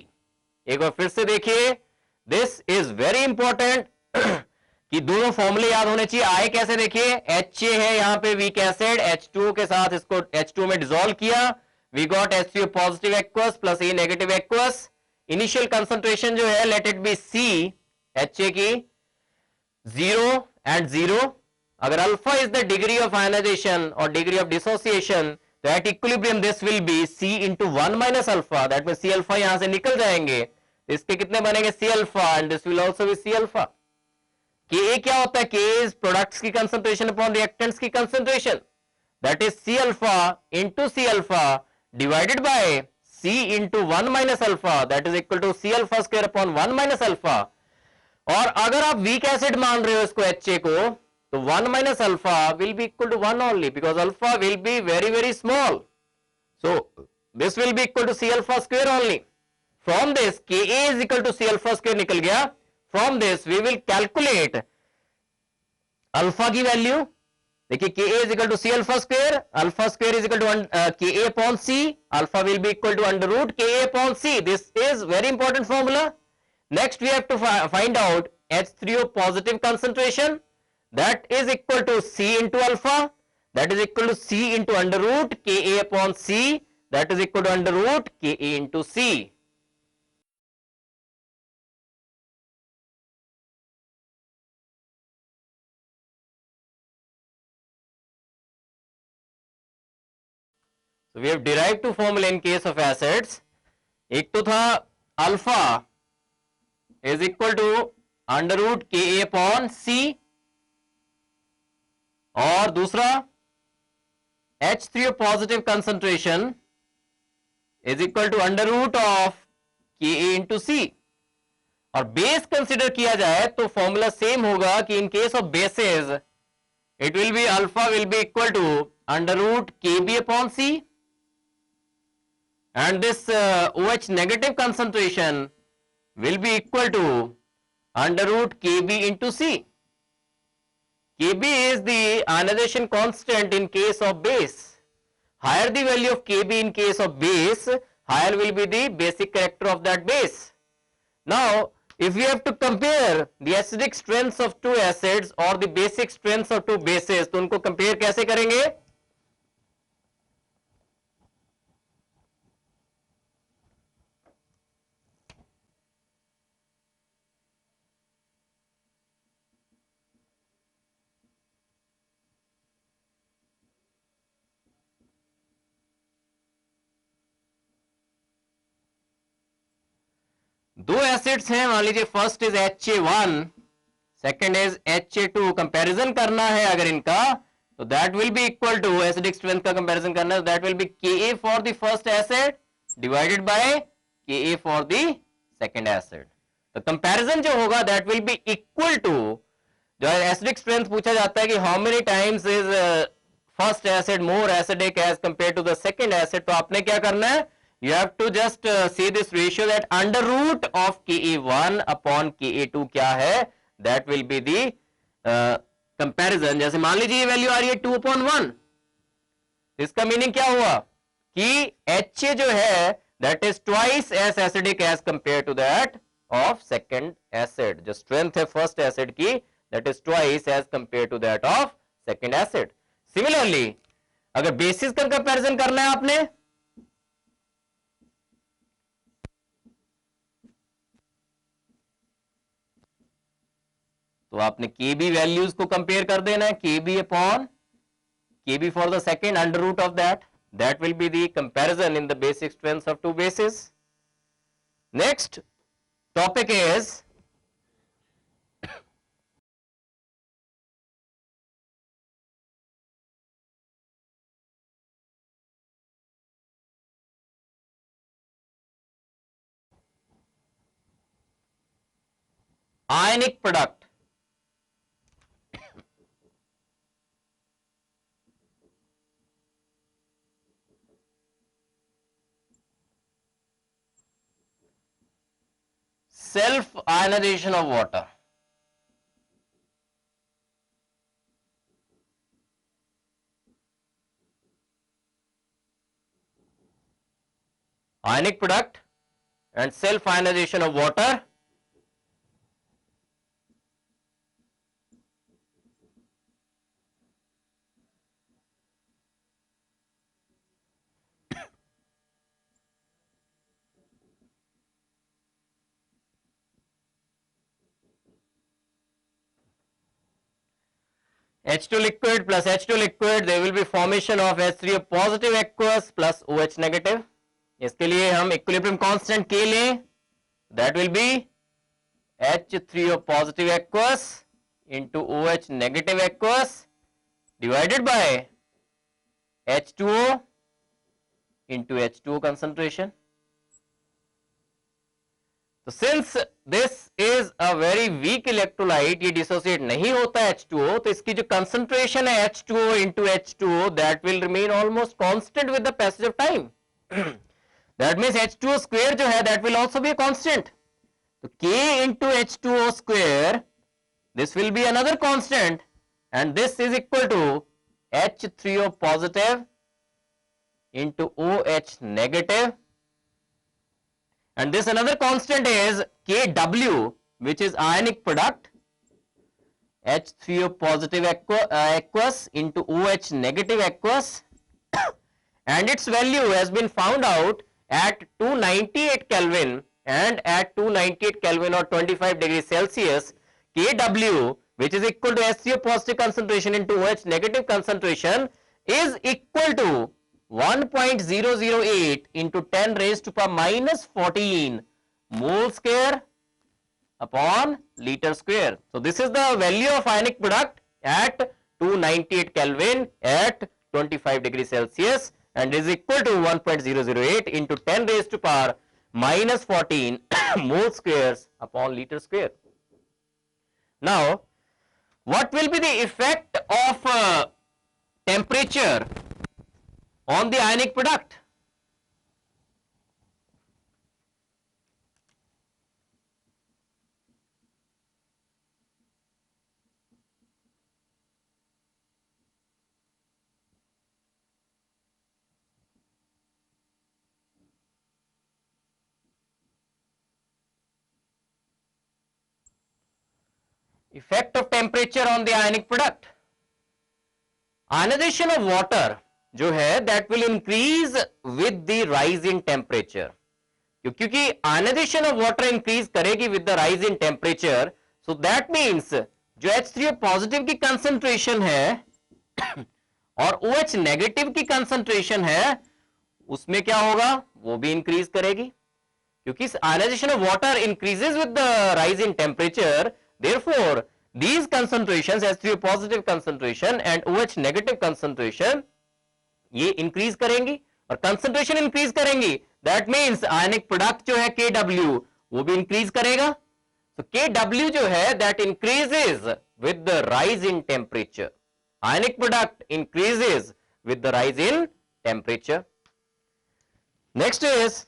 Speaker 1: एक बार फिर से देखिए, दिस इज वेरी इंपॉर्टेंट कि दोनों फॉर्मूले याद होने चाहिए. आए कैसे देखिए, HA है यहां पे वीक एसिड, H2O के साथ इसको H2O में डिसॉल्व किया, we got H3O positive aqueous plus A negative aqueous. Initial concentration जो है let it be C HA की 0 एंड 0. अगर alpha is the degree of ionisation और डिग्री ऑफ डिसोसिएशन, तो at equilibrium this will be C into 1 minus alpha, that mean C alpha यहां से निकल जाएंगे, इसके कितने बनेंगे C alpha and this will also be C alpha. Ka क्या होता है, Ka इज प्रोडक्ट्स की कंसंट्रेशन अपॉन रिएक्टेंट्स की concentration, that is C alpha into C alpha divided by C into 1 minus alpha, that is equal to C alpha square upon 1 minus alpha. और अगर आप weak acid मान रहे हो इसको HA को, तो 1 minus alpha will be equal to 1 only because alpha will be very very small. So this will be equal to C alpha square only. From this Ka is equal to C alpha square निकल गया. From this we will calculate alpha की value. देखिए Ka is equal to C alpha square, alpha square is equal to Ka upon C, alpha will be equal to under root Ka upon C. This is very important formula. Next we have to find out H3O positive concentration, that is equal to C into alpha, that is equal to C into under root Ka upon C, that is equal to under root Ka into C. So we have derived two formula in case of acids. एक तो था alpha is equal to under root Ka upon C और दूसरा H3O positive concentration is equal to under root of Ka into C. और base consider किया जाए तो formula same होगा कि in case of bases it will be alpha will be equal to under root Kb upon C. And this OH negative concentration will be equal to under root Kb into C. Kb is the ionization constant in case of base. Higher the value of Kb in case of base, higher will be the basic character of that base. Now, if we have to compare the acidic strengths of two acids or the basic strengths of two bases, तो उनको compare कैसे करेंगे? दो acids हैं, मान लीजिए first is Ha1, second is Ha2. Comparison करना है अगर इनका, तो that will be equal to, acidic strength का कंपैरिजन करना है, that will be Ka for the first acid divided by Ka for the second acid. तो कंपैरिजन जो होगा that will be equal to, जो एसिडिक स्ट्रेंथ पूछा जाता है कि how many times is first acid more acidic as compare to the second acid, तो आपने क्या करना है, you have to just see this ratio that under root of Ka1 upon Ka2 क्या है, that will be the comparison. जैसे मान लीजिए ये वैल्यू आ रही है 2/1, इसका मीनिंग क्या हुआ कि Ha जो है that is twice as acidic as compared to that of second acid. जो strength है first acid की that is twice as compared to that of second acid. Similarly, अगर basis का comparison करना है आपने, तो आपने Kb वैल्यूज को कंपेयर कर देना है, Kb upon Kb for the second under root of that will be the comparison in the basic strengths of two bases. Next topic is ionic product. Self ionization of water. Ionic product and self ionization of water. H2 liquid plus H2 liquid, there will be formation of H3O positive aqueous plus OH negative. इसके लिए हम equilibrium constant K लें, that will be H3O positive aqueous into OH negative aqueous divided by H2O into H2O concentration. तो since this is a very weak electrolyte, ये dissociate नहीं होता H2O, तो इसकी जो कंसंट्रेशन है H2O into H2O that will remain almost constant with the passage of time. That means H2O square जो है that will also be a constant. तो K into H2O square, this will be another constant, and this is equal to H3O positive into OH negative, and this another constant is Kw, which is ionic product, H3O positive aqueous into OH negative aqueous, and its value has been found out at 298 Kelvin, and at 298 Kelvin or 25 degrees Celsius, Kw, which is equal to H3O positive concentration into OH negative concentration, is equal to 1.008 into 10 raised to power minus 14 mole square upon liter square. So this is the value of ionic product at 298 Kelvin at 25 degrees Celsius, and is equal to 1.008 into 10 raised to power minus 14 mole squares upon liter square. Now, what will be the effect of temperature on the ionic product? Effect of temperature on the ionic product, ionisation of water जो है that will increase with the rise in temperature, क्योंकि ionisation of water increase करेगी with the rise in temperature, so that means जो H3O positive की concentration है और OH negative की concentration है उसमें क्या होगा, वो भी इंक्रीज करेगी, क्योंकि ionisation of water increases with the rise in temperature, therefore these concentrations H3O positive concentration and OH negative concentration ये इंक्रीज करेंगी और कंसंट्रेशन इंक्रीज करेंगी, दैट मींस आयनिक प्रोडक्ट जो है KW वो भी इंक्रीज करेगा। So KW जो है that increases with the rise in temperature. Ionic product increases with the rise in temperature. Next is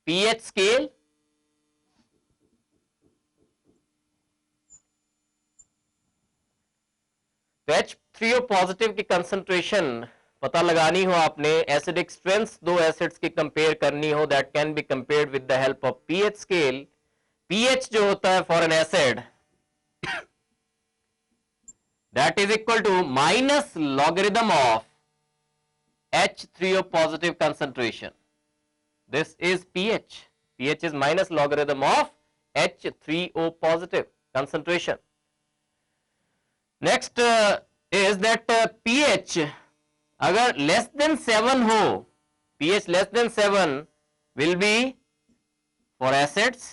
Speaker 1: pH scale. तो H3O पॉजिटिव की कंसंट्रेशन पता लगानी हो आपने, एसिडिक स्ट्रेंथ दो एसिड्स की कंपेयर करनी हो, that can be compared with the help of pH scale. PH जो होता है for an acid that is equal to minus logarithm of H3O positive concentration, this is pH, pH is minus logarithm of H3O positive concentration. Next is that pH अगर less than 7 हो, pH less than 7 will be for acids.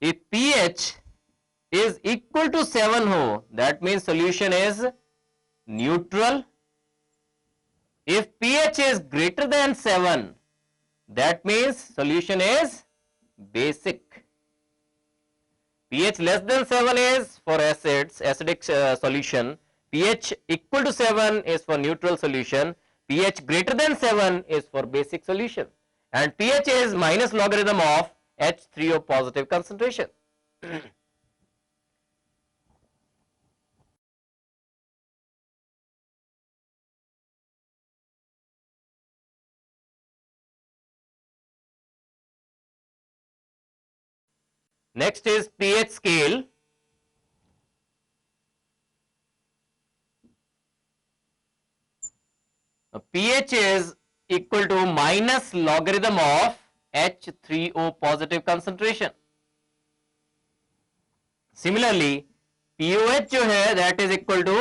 Speaker 1: If pH is equal to 7 हो, that means solution is neutral. If pH is greater than 7, that means solution is basic. pH less than 7 is for acids, acidic solution. pH equal to 7 is for neutral solution. pH greater than 7 is for basic solution. And pH is minus logarithm of H3O positive concentration. Next is pH scale. pH is equal to minus logarithm of H3O positive concentration. Similarly, POH जो है that is equal to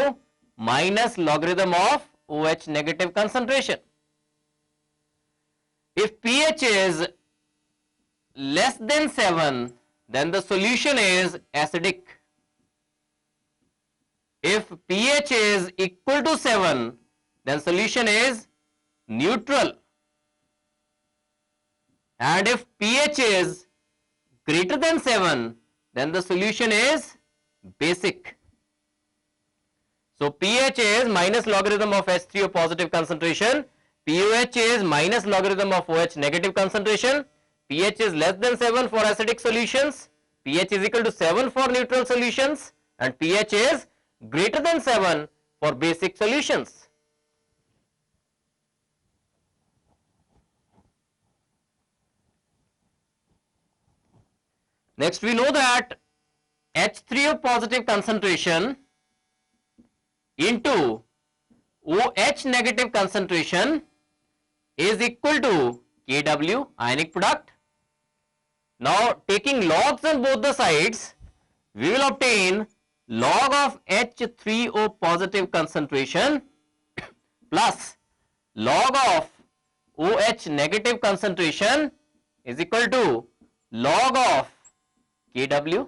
Speaker 1: minus logarithm of OH negative concentration. If pH is less than 7, then the solution is acidic. If pH is equal to 7, then solution is neutral. And if pH is greater than 7, then the solution is basic. So pH is minus logarithm of H3O positive concentration, POH is minus logarithm of OH negative concentration, pH is less than 7 for acidic solutions, pH is equal to 7 for neutral solutions, and pH is greater than 7 for basic solutions. Next, we know that H3O positive concentration into OH negative concentration is equal to Kw, ionic product. Now, taking logs on both the sides, we will obtain log of H3O positive concentration plus log of OH negative concentration is equal to log of Kw.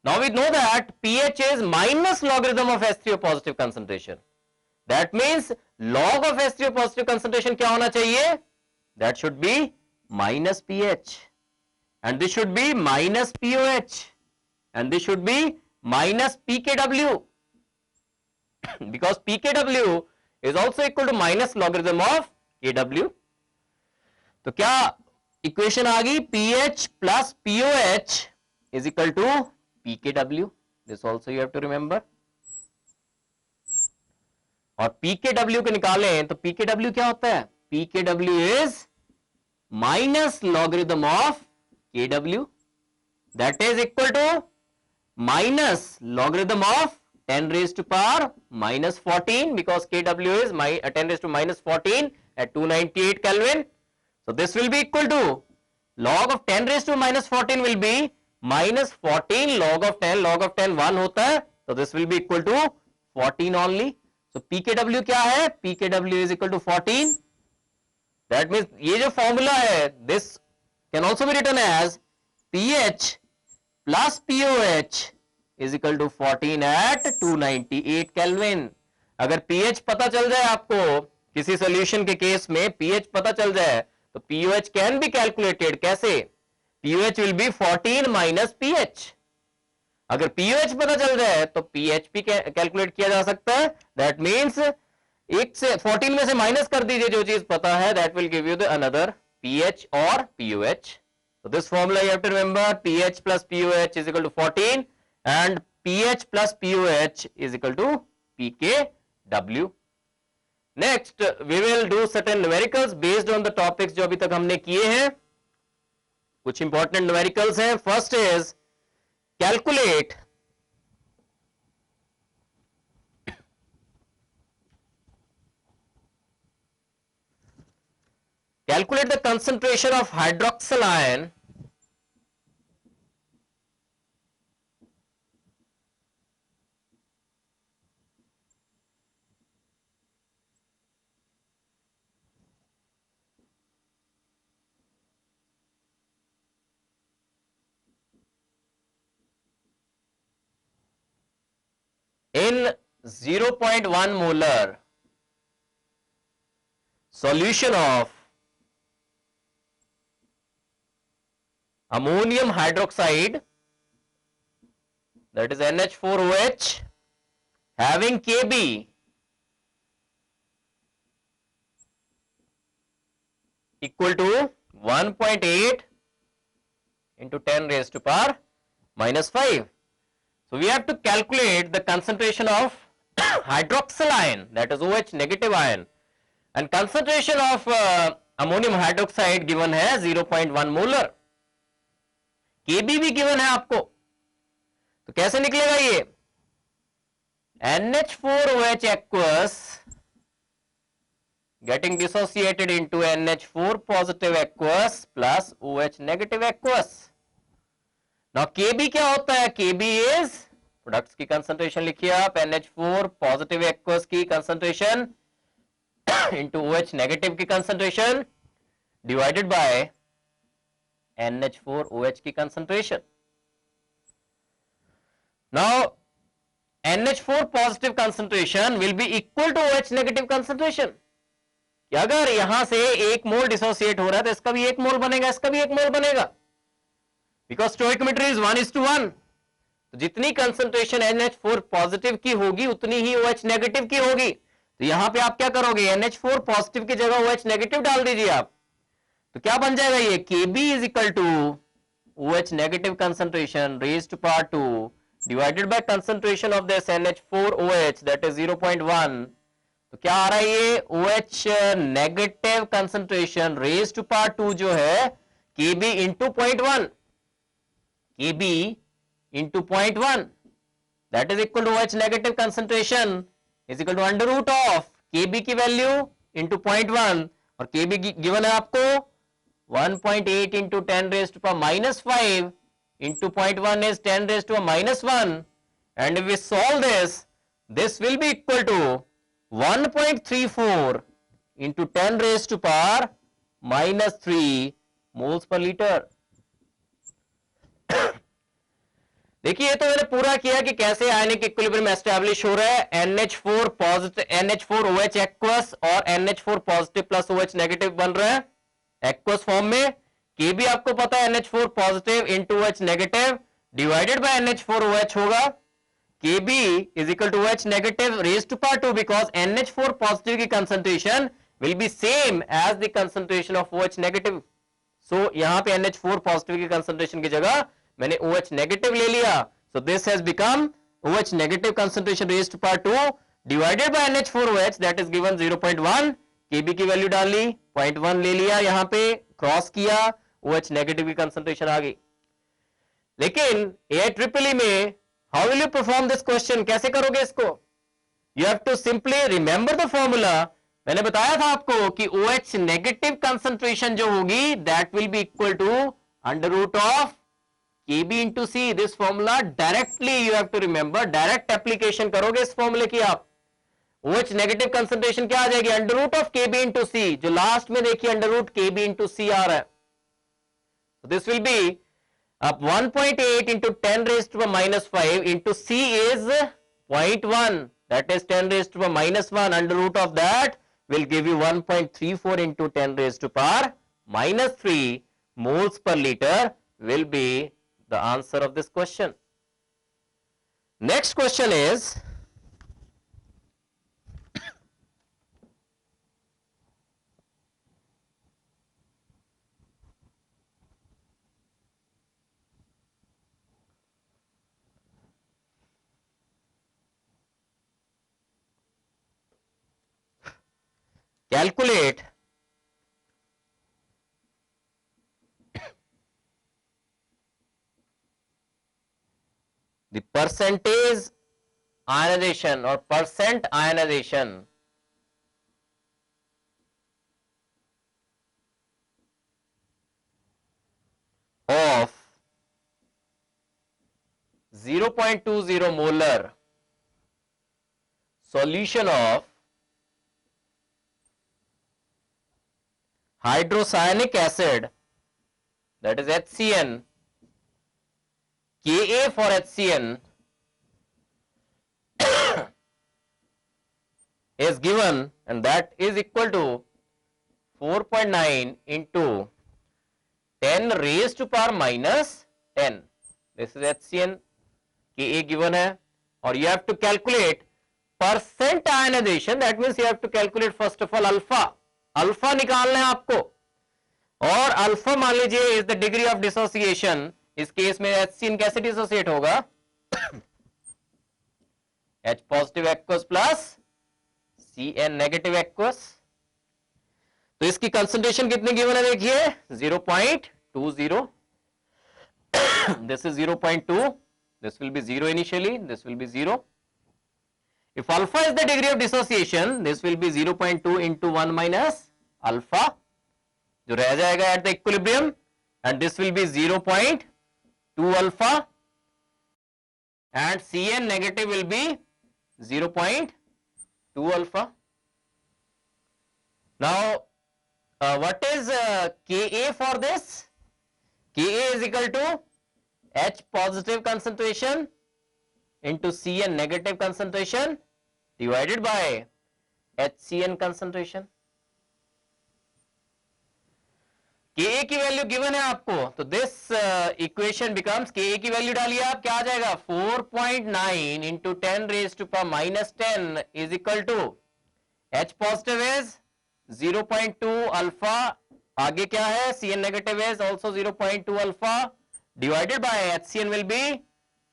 Speaker 1: Now we know that pH is minus logarithm of H3O positive concentration. That means log of H3O positive concentration क्या होना चाहिए? That should be minus pH, and this should be minus POH, and this should be minus pKw because pKw is also equal to minus logarithm of Kw. तो क्या equation आ गई? pH plus POH is equal to pKw. This also you have to remember. और पीकेडब्ल्यू को निकालें तो पीकेडब्ल्यू क्या होता है? P K W is minus logarithm of K W, that is equal to minus logarithm of 10 raised to power minus 14 because kW is 10 raised to minus 14 at 298 Kelvin. So this will be equal to log of 10 raised to minus 14 will be minus 14 log of 10, log of 10 1 होता है, so this will be equal to 14 only. So pKW क्या है? pKW is equal to 14. That means ये जो formula है, this can also be written as pH plus POH is equal to 14 at 298 Kelvin. अगर pH पता चल जाए आपको किसी सॉल्यूशन के केस में pH पता चल जाए तो POH can be calculated. कैसे? POH will be 14 minus pH. अगर POH पता चल जाए तो pH भी कैलकुलेट किया जा सकता है. दैट मीन्स एक से 14 में से माइनस कर दीजिए जो चीज पता है, that will give you the another pH और POH. So this formula you have to remember, pH plus POH is equal to 14 and pH plus POH is equal to pKW. Next we will do certain numericals based on the topics जो अभी तक हमने किए हैं. कुछ important numericals हैं. First is calculate the concentration of hydroxyl ion in 0.1 molar solution of ammonium hydroxide, that is NH4OH, having Kb equal to 1.8 into 10 raised to power minus 5. So we have to calculate the concentration of hydroxyl ion, that is OH negative ion, and concentration of ammonium hydroxide given है 0.1 molar. Kb भी given है आपको, तो कैसे निकलेगा ये? NH4OH aqueous getting dissociated into NH4 positive aqueous plus OH negative aqueous. Now Kb क्या होता है? Kb is प्रोडक्ट्स की कंसंट्रेशन लिखिए आप, NH4 पॉजिटिव एक्वस की कंसंट्रेशन इंटू OH नेगेटिव की कंसंट्रेशन डिवाइडेड बाय NH4OH की concentration. Now NH4 positive concentration will be equal to OH negative concentration. अगर यहां से एक मोल डिसोसिएट हो रहा है तो इसका भी एक मोल बनेगा, इसका भी एक मोल बनेगा, बिकॉज स्टोइकोमेट्री इज 1:1. तो जितनी कंसंट्रेशन NH4 पॉजिटिव की होगी उतनी ही OH नेगेटिव की होगी. तो यहां पे आप क्या करोगे? NH4 पॉजिटिव की जगह OH नेगेटिव डाल दीजिए आप, तो क्या बन जाएगा ये? Kb is equal to OH negative concentration raised to power 2 divided by concentration of this NH4OH that is 0.1. तो क्या आ रहा है ये? OH negative concentration raised to power 2 जो है Kb into 0.1, Kb into 0.1 that is equal to OH negative concentration is equal to under root of Kb की value into 0.1 और Kb given है आपको 1.8 into 10 raised to power minus 5 into 0.1 is 10 raised to power minus 1, and if we solve this will be equal to 1.34 into 10 raised to power minus 3 moles per liter. देखिए, तो मैंने पूरा किया कि कैसे आयनिक इक्विलिब्रियम एस्टैब्लिश हो रहा है. NH4 पॉजिटिव, NH4OH एक्वस और NH4 positive plus OH negative बन रहा है एक्वस फॉर्म में. Kb आपको पता है NH4 positive into OH negative divided by NH4OH होगा. Kb is equal to OH negative raised to power 2 because NH4 positive की concentration will be same as the concentration of OH negative. So यहां पे NH4 positive की concentration की जगह मैंने OH negative ले लिया. So this has become OH negative concentration raised to power 2 divided by NH4OH that is given 0.1, Kb की value डाल ली, 0.1 ले लिया, यहां पे क्रॉस किया, OH नेगेटिव की कंसंट्रेशन आ गई। लेकिन AIEEE में how will you perform this question, कैसे करोगे इसको? You have to simply remember the formula. मैंने बताया था आपको कि OH नेगेटिव कंसंट्रेशन जो होगी that will be equal to under root of Kb into C. This formula directly you have to remember, direct application करोगे इस फॉर्मूले की आप। OH नेगेटिव कंसंट्रेशन क्या आ जाएगी? Under root of Kb into C, जो लास्ट में देखिए under root Kb into C आ रहा है। दिस विल बी अब 1.8 into 10 raised to the minus 5 into C is 0.1, that is 10 raised to the minus 1, under root of that will give you 1.34 into 10 raised to power minus 3 moles per liter will be the answer of this question. Next question is calculate the percentage ionization or percent ionization of 0.20 molar solution of hydrocyanic acid, that is HCN, Ka for HCN is given, and that is equal to 4.9 into 10 raised to power minus 10. This is HCN, Ka given है, और you have to calculate percent ionization, that means you have to calculate first of all alpha. Alpha निकालना है आपको, और alpha मान लीजिए is the degree of dissociation. इस case में HCN कैसे डिसोसिएट होगा? H positive aqueous plus Cn negative aqueous. तो इसकी कंसंट्रेशन कितनी गिवन है देखिए 0.20, this is 0.2, this will be 0 initially, this will be 0. If alpha is the degree of dissociation, this will be 0.2 into 1 minus alpha, जो रह जाएगा at the equilibrium, and this will be 0.2 alpha, and Cn negative will be 0.2 alpha. Now, what is Ka for this? Ka is equal to H positive concentration into Cn negative concentration divided by HCN concentration. Ka की value given है आपको, तो this equation becomes, Ka की value डालिए आप, क्या आ जाएगा 4.9 into 10 raised to power minus 10 is equal to H positive is 0.2 alpha, आगे क्या है Cn negative is also 0.2 alpha divided by HCN will be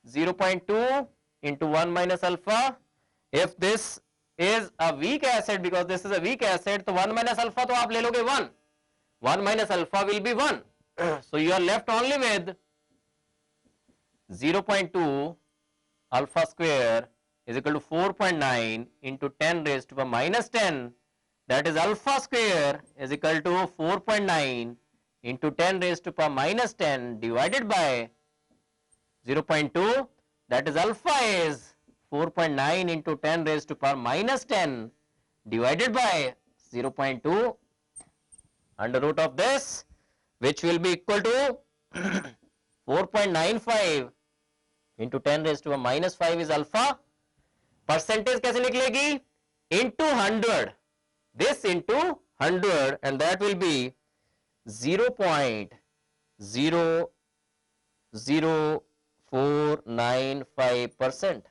Speaker 1: 0.2 into 1 minus alpha. If this is a weak acid, because this is a weak acid, तो 1 minus alpha तो आप ले लोगे 1, 1 minus alpha will be 1. So you are left only with 0.2 alpha square is equal to 4.9 into 10 raised to the minus 10, that is alpha square is equal to 4.9 into 10 raised to the minus 10 divided by 0.2, that is alpha is 4.9 into 10 raised to the power minus 10 divided by 0.2 under root of this, which will be equal to 4.95 into 10 raised to the minus 5 is alpha. Percentage कैसे निकलेगी? Into 100, this into 100, and that will be 0.00495%.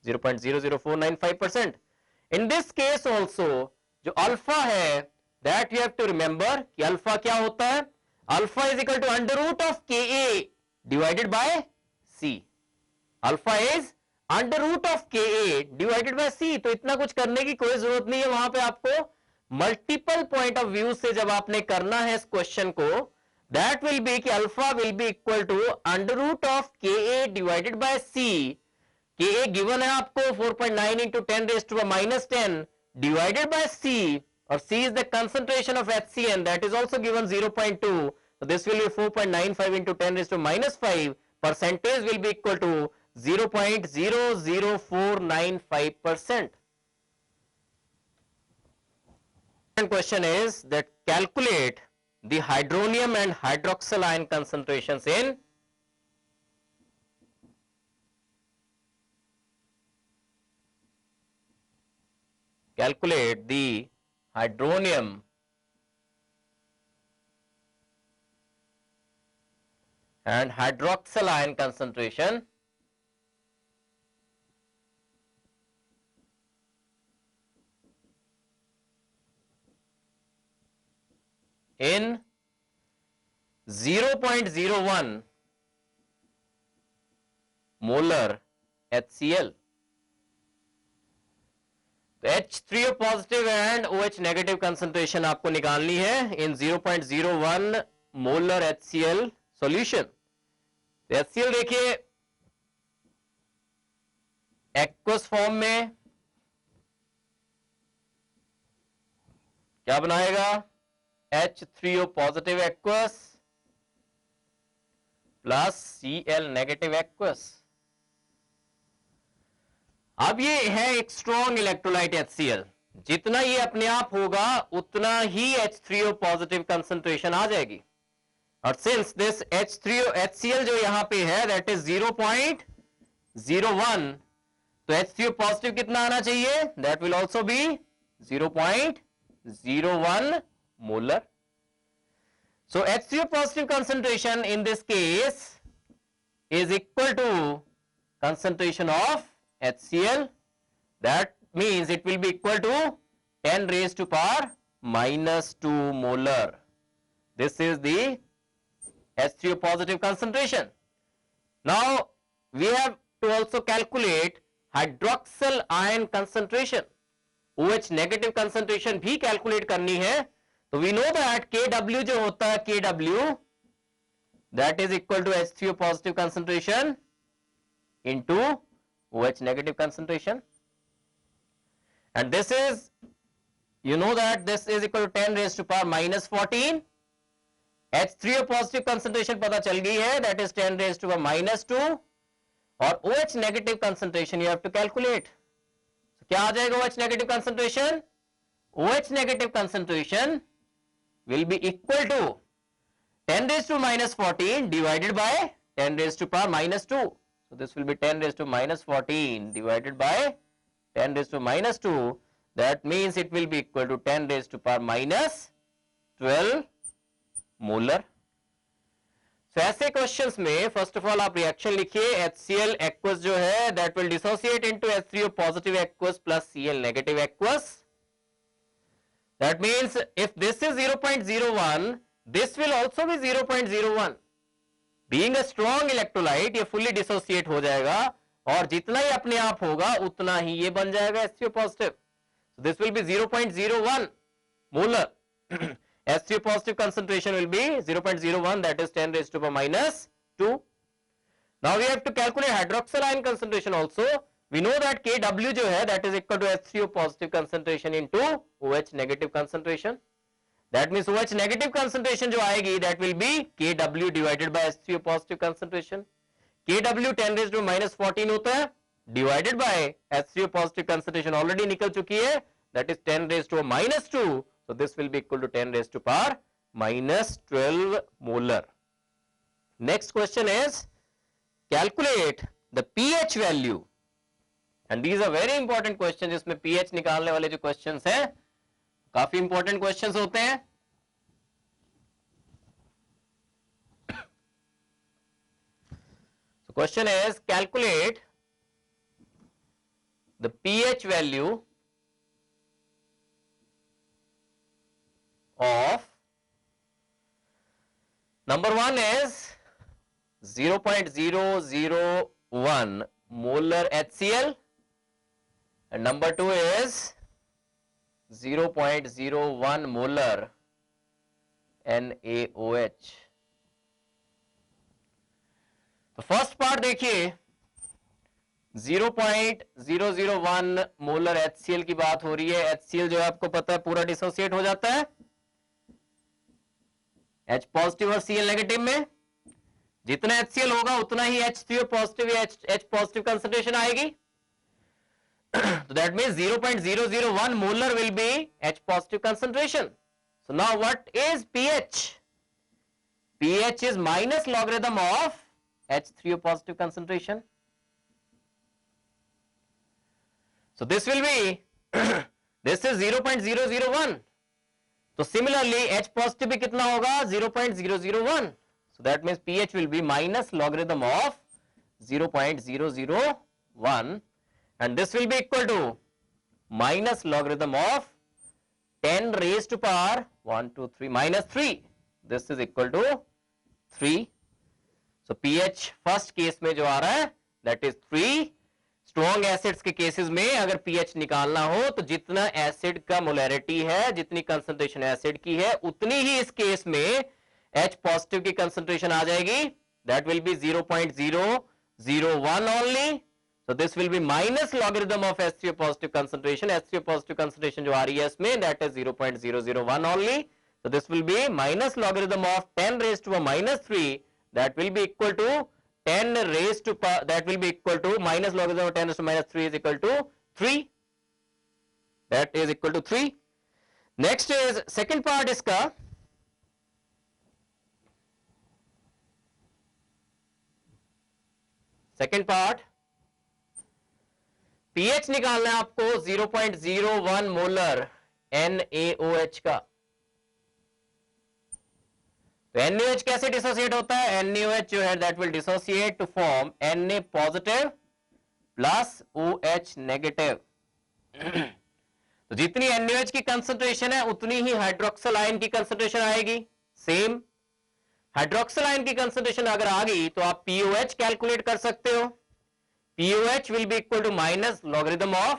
Speaker 1: 0.00495%. In this case also, जो alpha है, that you have to remember कि alpha क्या होता है? Alpha is equal to under root of Ka divided by C. Alpha is under root of K A divided by सी, तो इतना कुछ करने की कोई जरूरत नहीं है, वहां पे आपको मल्टीपल पॉइंट ऑफ व्यू से जब आपने करना है इस क्वेश्चन को, दैट विल बी कि alpha will be equal to under root of K A divided by सी। के ए गिवन है आपको 4.9 into 10 raise to minus 10 divided by C, और C is the concentration of HCl, that is also given 0.2, so this will be 4.95 into 10 raised to minus 5, percentage will be equal to 0.00495%. And question is that calculate the hydronium and hydroxyl ion concentrations in calculate the hydronium and hydroxyl ion concentration in 0.01 molar HCl. तो H3O positive and OH negative concentration आपको निकालनी है इन 0.01 molar HCl solution. तो HCl देखिए aqueous form में क्या बनाएगा, H3O positive aqueous plus Cl negative aqueous. अब ये है एक स्ट्रॉन्ग इलेक्ट्रोलाइट HCl, जितना ये अपने आप होगा उतना ही H3O पॉजिटिव कंसंट्रेशन आ जाएगी, और सिंस दिस H3O HCl जो यहां पे है दैट इज 0.01, तो H3O पॉजिटिव कितना आना चाहिए, that will also be 0.01 molar. So HCO positive concentration in this case is equal to concentration of HCl. That means it will be equal to 10 raised to power minus 2 molar. This is the H3O positive concentration. Now we have to also calculate hydroxyl ion concentration. OH negative concentration भी calculate करनी है। तो we know that Kw जो होता है Kw that is equal to H3O positive concentration into OH negative concentration, and this is, you know that this is equal to 10 raised to power minus 14. H3O positive concentration पता चल गई है, that is 10 raised to power minus 2, और OH negative concentration you have to calculate. So, क्या आ जाएगा OH negative concentration? OH negative concentration will be equal to 10 raised to minus 14 divided by 10 raised to power minus 2. So this will be 10 raised to minus 14 divided by 10 raised to minus 2. That means it will be equal to 10 raised to power minus 12 molar. So ऐसे questions में first of all आप reaction लिखिए, HCl aqueous जो है that will dissociate into H3O positive aqueous plus Cl negative aqueous. That means if this is 0.01, this will also be 0.01. Being a strong electrolyte, ये fully dissociate हो जाएगा, और जितना ही अपने आप होगा उतना ही ये बन जाएगा H3O positive. So this will be 0.01 molar. H3O positive concentration will be 0.01, that is 10 raised to power minus 2. Now we have to calculate hydroxyl ion concentration also. We know that Kw जो है that is equal to H3O positive concentration into OH negative concentration. That means OH negative concentration जो आएगी that will be Kw divided by H3O positive concentration. Kw 10 raised to minus 14 होता है, divided by H3O positive concentration already निकल चुकी है, that is 10 raised to minus 2. So this will be equal to 10 raised to power minus 12 molar. Next question is calculate the pH value. And these are very important questions, जिसमें pH निकालने वाले जो questions हैं काफी important questions होते हैं। So question is calculate the pH value of, number one is 0.001 molar HCl, and number 2 is 0.01 molar NaOH. तो first part देखिए, 0.001 मोलर HCl की बात हो रही है। HCl जो है आपको पता है पूरा डिसोसिएट हो जाता है H पॉजिटिव और Cl नेगेटिव में। जितना HCl होगा उतना ही H3O पॉजिटिव या H पॉजिटिव कंसंट्रेशन आएगी। So that means 0.001 molar will be H positive concentration. So now what is pH? pH is minus logarithm of H3O positive concentration. So this will be this is 0.001. So similarly H positive भी कितना होगा 0.001. So that means pH will be minus logarithm of 0.001, and this will be equal to minus logarithm of 10 raised to power 1 2 3 minus 3. This is equal to 3. So pH first case में जो आ रहा है that is 3. Strong acids के cases में अगर pH निकालना हो तो जितना एसिड का मोलैरिटी है, जितनी कंसंट्रेशन एसिड की है, उतनी ही इस केस में H पॉजिटिव की कंसंट्रेशन आ जाएगी. That will be 0.001 only. So this will be minus logarithm of H3O positive concentration. H3O positive concentration जो आ रही है इसमें that is 0.001 only. So this will be minus logarithm of 10 raised to a minus 3. That will be equal to 10 raised to that will be equal to minus logarithm of 10 raised to minus 3 is equal to 3. That is equal to 3. Next is second part इसका. Second part, pH निकालना है आपको 0.01 molar NaOH का. तो NaOH कैसे dissociate होता है? NaOH जो है that will dissociate to form Na positive plus OH negative. तो जितनी NaOH की कंसंट्रेशन है उतनी ही हाइड्रोक्सिल आयन की कंसंट्रेशन आएगी. सेम हाइड्रोक्सिल आयन की कंसंट्रेशन अगर आ गई तो आप POH कैलकुलेट कर सकते हो. POH will be equal to minus logarithm of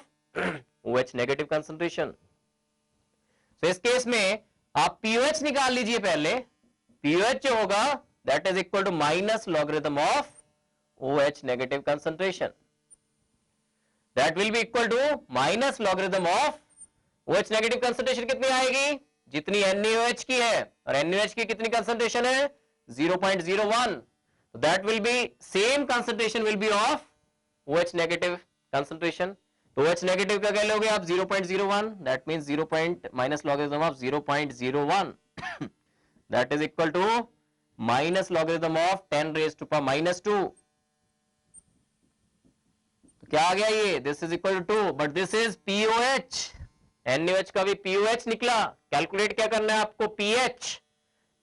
Speaker 1: OH negative concentration. So इस केस में आप POH निकाल लीजिए पहले. POH जो होगा that is equal to minus logarithm of OH negative concentration. That will be equal to minus logarithm of OH negative concentration कितनी आएगी? जितनी NaOH की है, और NaOH की कितनी कंसंट्रेशन है? 0.01. So that will be same concentration will be of OH negative concentration. तो OH negative का क्या लोगे आप? 0.01. that means 0. minus logarithm of 0.01. that is equal to minus logarithm of 10 raised to power minus 2. तो क्या आ गया ये? This is equal to 2, but this is POH. NaOH का भी POH निकला. कैलकुलेट क्या करना है आपको? pH.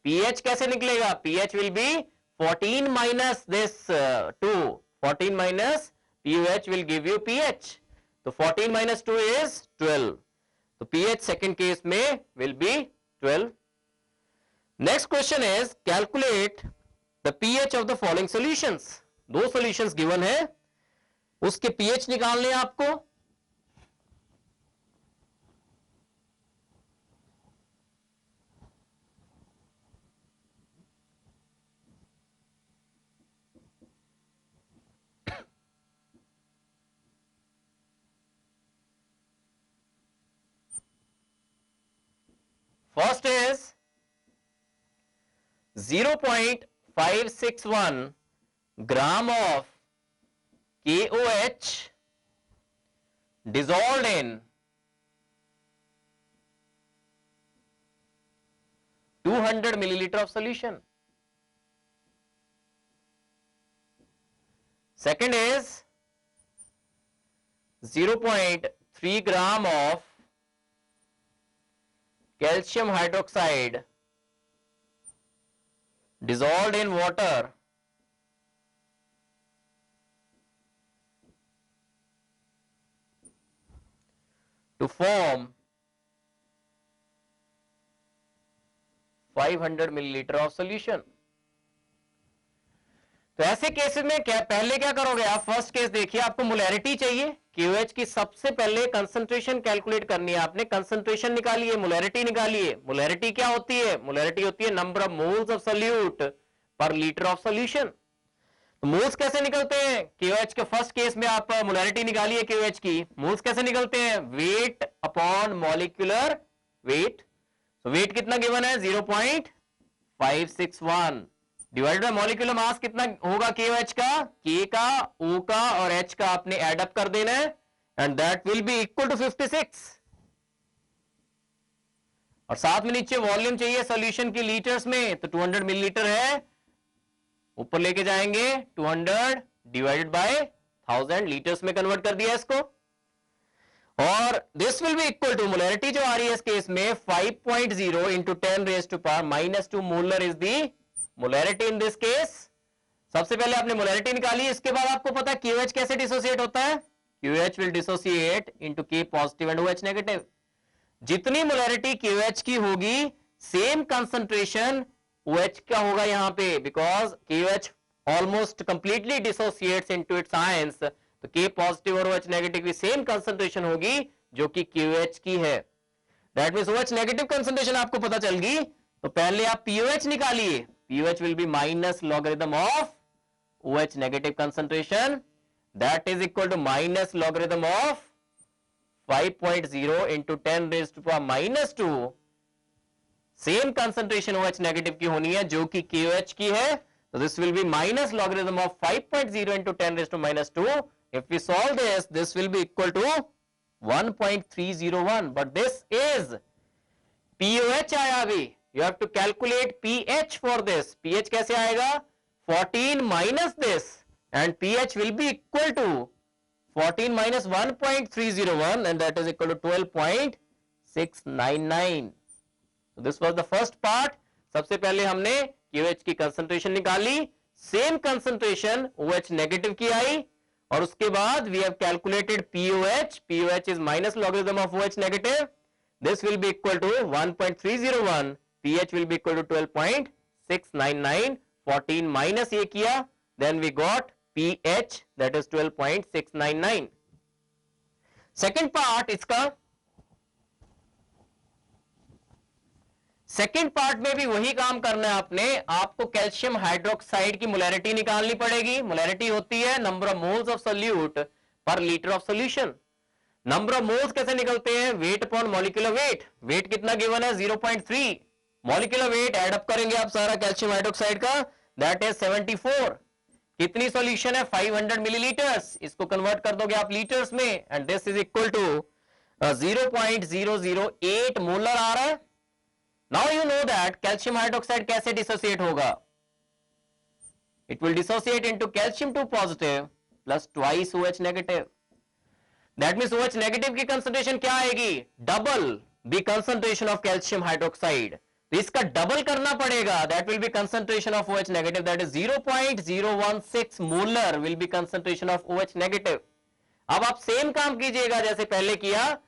Speaker 1: pH कैसे निकलेगा? pH will be 14 minus this 2. 14 minus POH will give you pH. तो 14 minus 2 is 12. तो pH second case में will be 12. Next question is calculate the pH of the following solutions. दो solutions given है, उसके pH निकालने हैं आपको. First is 0.561 gram of KOH dissolved in 200 milliliter of solution. Second is 0.3 gram of calcium hydroxide dissolved in water to form 500 milliliter of solution. तो ऐसे cases में क्या पहले क्या करोगे आप? फर्स्ट केस देखिए, आपको मोलैरिटी चाहिए, क्यूएच की सबसे पहले कंसंट्रेशन कैलकुलेट करनी है आपने, कंसंट्रेशन निकालिए, मोलैरिटी निकालिए। मोलैरिटी क्या होती है? मोलैरिटी होती है number of moles of solute per litre of solution. तो मोल्स कैसे निकलते हैं? क्यूएच के फर्स्ट केस में आप मोलैरिटी निकालिए क्यूएच की, मोल्स कैसे निकलते हैं? Weight upon molecular wait. तो वेट कितना गिवन है? 0.561 डिवाइडेड बाय मॉलिक्यूलर मास कितना होगा KOH का? K का, O का और H का आपने एड अप कर देना है and that will be equal to 56। और साथ में नीचे वॉल्यूम चाहिए सॉल्यूशन की लीटर्स में, तो 200 मिलीलीटर है, ऊपर लेके जाएंगे 200 डिवाइडेड बाय 1000 लीटर्स में कन्वर्ट कर दिया इसको। और this will be equal to molarity जो आ रही है इस केस में 5.0 into 10⁻⁻² molar is the molarity in this case. सबसे पहले आपने मोलैरिटी निकाली, इसके बाद आपको पता है QH कैसे डिसोसिएट होता है? QH will dissociate into K positive and OH negative. जितनी मोलैरिटी QH की होगी सेम कंसंट्रेशन OH का होगा यहां पे, because KOH almost completely dissociates into its ions, तो K पॉजिटिव और OH नेगेटिव की सेम कंसंट्रेशन होगी जो कि QH की है। That means OH negative concentration आपको पता चल गई, तो पहले आप POH निकालिए, POH will be minus logarithm of OH negative concentration, that is equal to minus logarithm of 5.0 into 10⁻⁻²। Same concentration OH negative की होनी है जो कि KOH की है, तो this will be minus logarithm of 5.0 into 10⁻²। if we solve this will be equal to 1.301, but this is POH आया अभी, you have to calculate pH for this। pH कैसे आएगा? 14 minus this and pH will be equal to 14 minus 1.301 and that is equal to 12.699। so this was the first part। सबसे पहले हमने QH की concentration निकाली, same concentration OH negative की आई, और उसके बाद we have calculated POH। POH is minus logarithm of OH negative, this will be equal to 1.301, pH will be equal to 12.699, 14 minus ये किया, then we got pH that is 12.699। Second part इसका, second part में भी वही काम करना है आपने, आपको कैल्शियम हाइड्रोक्साइड की मोलैरिटी निकालनी पड़ेगी। मोलैरिटी होती है number of moles of solute per litre of solution. Number of moles कैसे निकलते हैं? Weight upon molecular weight. Weight कितना गिवन है? 0.3। मॉलिक्यूलर वेट एड अप करेंगे आप सारा कैल्शियम हाइड्रोक्साइड का, दैट इज 74। कितनी सॉल्यूशन है? 500 मिलीलीटर्स। इसको कन्वर्ट कर दोगे आप लीटर्स में and this is equal to 0.008 molar आ रहा है। Now you know that calcium hydroxide कैसे डिसोसिएट होगा? It will dissociate into calcium 2 positive plus twice OH negative. That means OH negative की कंसंट्रेशन क्या आएगी? Double the concentration of calcium hydroxide. तो इसका डबल करना पड़ेगा, that will be concentration of OH negative, that is 0.016 molar will be concentration of OH negative. अब आप same काम कीजिएगा जैसे पहले किया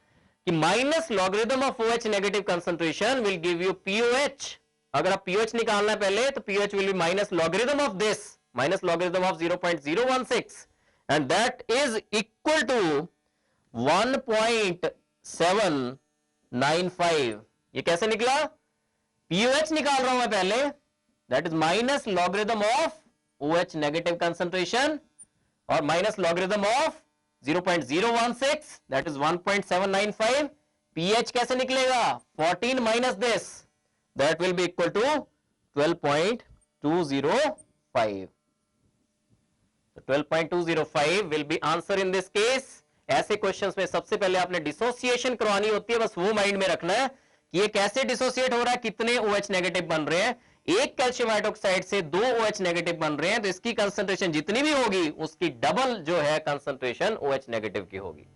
Speaker 1: कि minus logarithm of OH negative concentration will give you POH। अगर आप POH निकालना है पहले तो POH will be minus logarithm of this, minus logarithm of 0.016 and that is equal to 1.795। ये कैसे निकला? POH निकाल रहा हूं मैं पहले, that is minus logarithm of OH negative concentration और minus logarithm of 0.016 that is 1.795। pH कैसे निकलेगा? 14 minus this, that will be equal to 12.205। 12.205 will be answer in this case. ऐसे क्वेश्चंस में सबसे पहले आपने डिसोसिएशन करवानी होती है, बस वो माइंड में रखना है कि ये कैसे डिसोसिएट हो रहा है, कितने OH नेगेटिव बन रहे हैं। एक कैल्शियम हाइड्रोक्साइड से 2 OH नेगेटिव बन रहे हैं, तो इसकी कंसंट्रेशन जितनी भी होगी उसकी डबल जो है कंसंट्रेशन OH नेगेटिव की होगी।